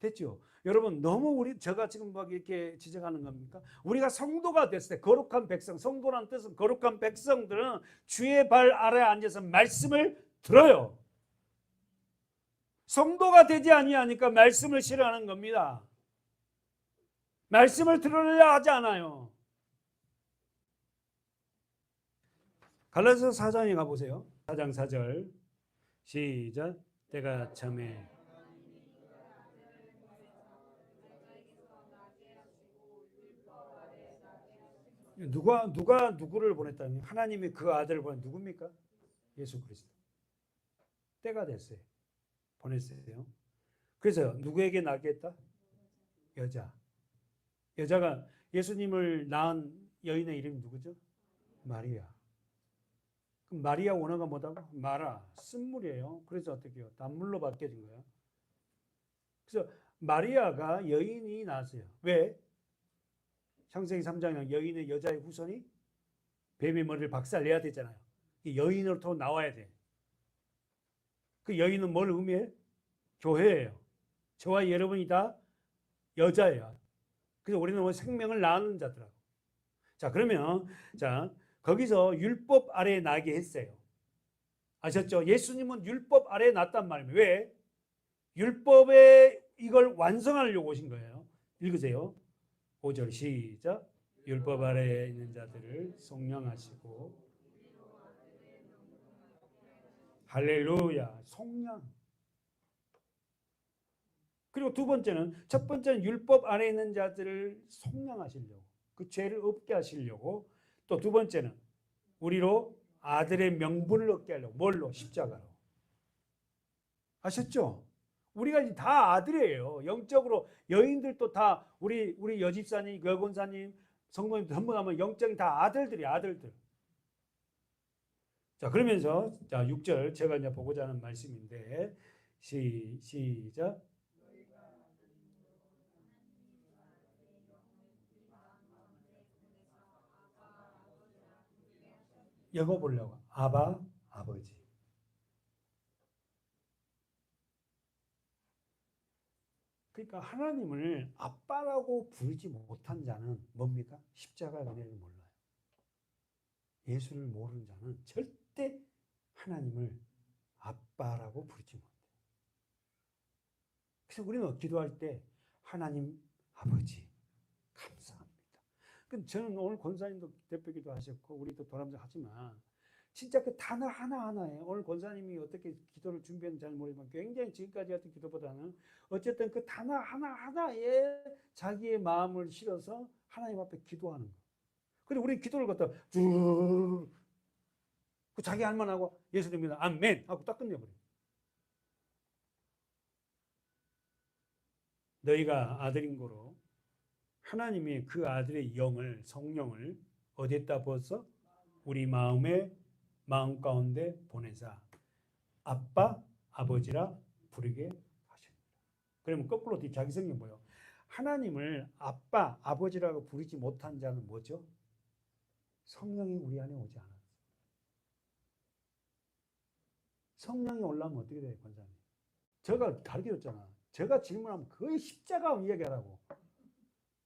S1: 됐죠? 여러분 너무 제가 지금 막 이렇게 지적하는 겁니까? 우리가 성도가 됐을 때 거룩한 백성, 성도라는 뜻은 거룩한 백성들은 주의 발 아래 앉아서 말씀을 들어요. 성도가 되지 아니하니까 말씀을 싫어하는 겁니다. 말씀을 들으려 하지 않아요. 갈라디아서 4장에 가보세요. 4장 4절 시작. 때가 참에 누가 누구를 보냈다니? 하나님이 그 아들을 보낸 누굽니까? 예수 그리스도. 때가 됐어요. 보냈어요. 그래서 누구에게 낳게 했다? 여자. 여자가 예수님을 낳은 여인의 이름이 누구죠? 마리아. 그럼 마리아 원어가 뭐다고? 마라. 쓴물이에요. 그래서 어떻게 해요? 단물로 바뀌어진 거예요. 그래서 마리아가 여인이 낳았어요. 왜? 창세기 3장에 여인의 여자의 후손이 뱀의 머리를 박살내야 되잖아요. 여인으로부터 나와야 돼. 그 여인은 뭘 의미해? 교회예요. 저와 여러분이 다 여자예요. 그래서 우리는 생명을 낳는 자더라고. 자, 그러면 거기서 율법 아래에 나게 했어요. 아셨죠? 예수님은 율법 아래에 났단 말입니다. 왜? 율법에 이걸 완성하려고 오신 거예요. 읽으세요. 5절 시작. 율법 아래에 있는 자들을 속량하시고 할렐루야. 속량. 그리고 두 번째는, 첫 번째는 율법 아래에 있는 자들을 속량하시려고, 그 죄를 없게 하시려고, 또 두 번째는 우리로 아들의 명분을 얻게 하려고. 뭘로? 십자가로. 아셨죠? 우리가 이제 다 아들이에요. 영적으로 여인들도 다 우리 여집사님, 여권사님, 성도님 전부 다 영적인 다 아들들이 아들들. 자, 그러면서 6절 제가 이제 보고자 하는 말씀인데 시작. 읽어보려고. 아바, 아버지. 그러니까 하나님을 아빠라고 부르지 못한 자는 뭡니까? 십자가의 은혜를 몰라요. 예수를 모르는 자는 절대 하나님을 아빠라고 부르지 못해요. 그래서 우리는 기도할 때 하나님 아버지 감사합니다. 근데 저는 오늘 권사님도 대표기도 하셨고 우리도 도람자 하지만 진짜 그 단어 하나하나에 오늘 권사님이 어떻게 기도를 준비했는지 잘 모르지만 굉장히 지금까지 했던 기도보다는 어쨌든 그 단어 하나하나에 자기의 마음을 실어서 하나님 앞에 기도하는 거. 그리고 우리 기도를 갖다 쭉 자기 할 만하고 예수님이다 아멘 하고 딱 끝내버려요. 너희가 아들인 거로 하나님이 그 아들의 영을 성령을 어디에다 부어서 우리 마음 가운데 보내사 아빠 아버지라 부르게 하십니다. 그러면 거꾸로 자기 성경 뭐예요? 하나님을 아빠 아버지라고 부르지 못한 자는 뭐죠? 성령이 우리 안에 오지 않았어요. 성령이 올라오면 어떻게 돼요, 권사님? 제가 가르쳐줬잖아. 제가 질문하면 거의 십자가 이야기하라고.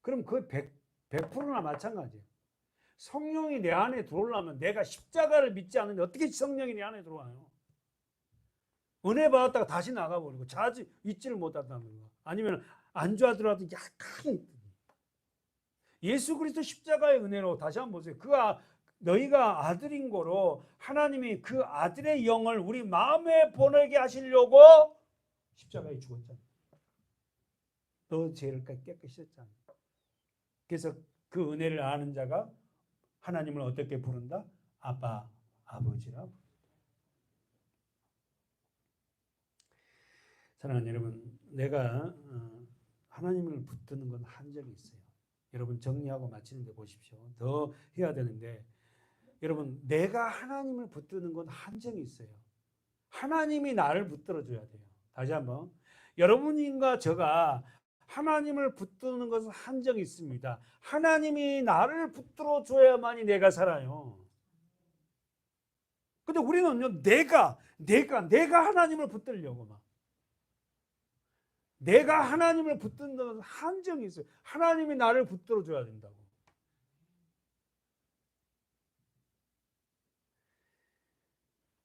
S1: 그럼 거의 100%나 마찬가지예요. 성령이 내 안에 들어오려면 내가 십자가를 믿지 않는데 어떻게 성령이 내 안에 들어와요? 은혜 받았다가 다시 나가버리고 자주 잊지를 못한다는 거. 아니면 안주하더라도 약하게 예수 그리스도 십자가의 은혜로 다시 한번 보세요. 너희가 아들인 거로 하나님이 그 아들의 영을 우리 마음에 보내게 하시려고 십자가에 죽었잖아. 너 죄를 깨끗이 했잖아. 그래서 그 은혜를 아는 자가 하나님을 어떻게 부른다? 아빠, 아버지라 부른다. 사랑하는 여러분, 내가 하나님을 붙드는 건 한정이 있어요. 여러분 정리하고 마치는 데 보십시오. 더 해야 되는데 여러분 내가 하나님을 붙드는 건 한정이 있어요. 하나님이 나를 붙들어줘야 돼요. 다시 한번 여러분과 저가 하나님을 붙드는 것은 한정이 있습니다. 하나님이 나를 붙들어줘야만이 내가 살아요. 근데 우리는요 내가 하나님을 붙들려고 막 내가 하나님을 붙든다는 한정이 있어요. 하나님이 나를 붙들어 줘야 된다고.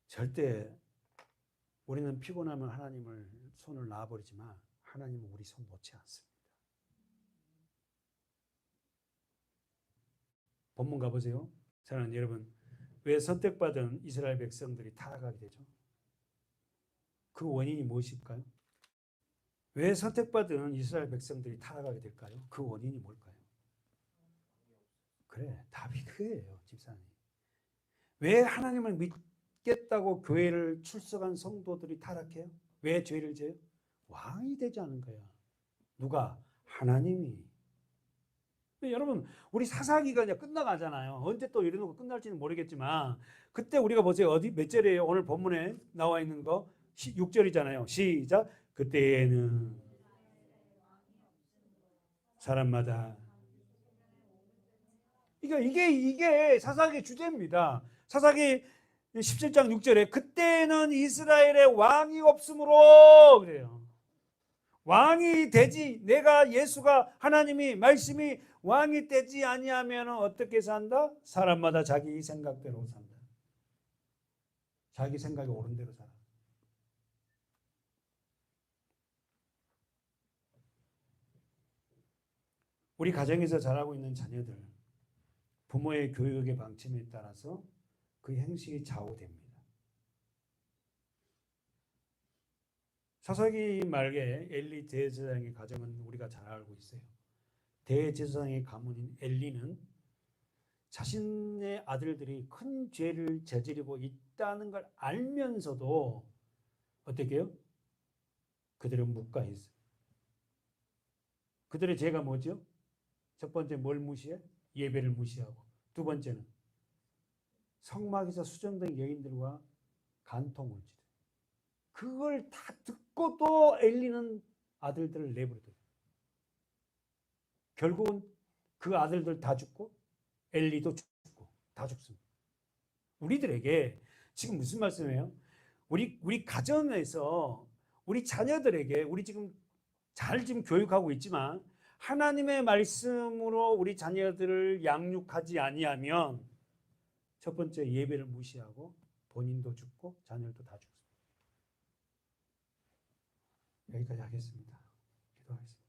S1: 절대 우리는 피곤하면 하나님을 손을 놔버리지만 하나님은 우리 손 놓지 않습니다. 본문 가보세요. 사랑하는 여러분, 왜 선택받은 이스라엘 백성들이 타락하게 되죠? 그 원인이 무엇일까요? 왜 선택받은 이스라엘 백성들이 타락하게 될까요? 그 원인이 뭘까요? 그래, 답이 그거예요, 집사님. 왜 하나님을 믿겠다고 교회를 출석한 성도들이 타락해요? 왜 죄를 져요? 왕이 되지 않은 거야. 누가? 하나님이. 여러분, 우리 사사기가 이제 끝나가잖아요. 언제 또 이러는 거 끝날지는 모르겠지만, 그때 우리가 보세요. 어디 몇 절이에요? 오늘 본문에 나와 있는 거 6절이잖아요. 시작. 그때에는 사람마다 이게 사사기 주제입니다. 사사기 17장 6절에 그때는 이스라엘에 왕이 없으므로 그래요. 왕이 되지, 내가 예수가 하나님이 말씀이 왕이 되지 아니하면 어떻게 산다? 사람마다 자기 생각대로 산다. 자기 생각이 옳은 대로 살아. 우리 가정에서 자라고 있는 자녀들, 부모의 교육의 방침에 따라서 그 행실이 좌우됩니다. 사사기 말기에 엘리 대제사장의 가정은 우리가 잘 알고 있어요. 대제사장의 가문인 엘리는 자신의 아들들이 큰 죄를 저지르고 있다는 걸 알면서도 어떻게 해요? 그들은 묵과했어요. 그들의 죄가 뭐죠? 첫 번째 뭘 무시해? 예배를 무시하고, 두 번째는 성막에서 수정된 여인들과 간통을 지르. 그걸 다 듣고도 엘리는 아들들을 내버려둬요. 결국은 그 아들들 다 죽고 엘리도 죽고 다 죽습니다. 우리들에게 지금 무슨 말씀이에요? 우리 가정에서 우리 자녀들에게 우리 지금 잘 지금 교육하고 있지만 하나님의 말씀으로 우리 자녀들을 양육하지 아니하면 첫 번째 예배를 무시하고 본인도 죽고 자녀들도 다 죽습니다. 여기까지 하겠습니다. 기도하겠습니다.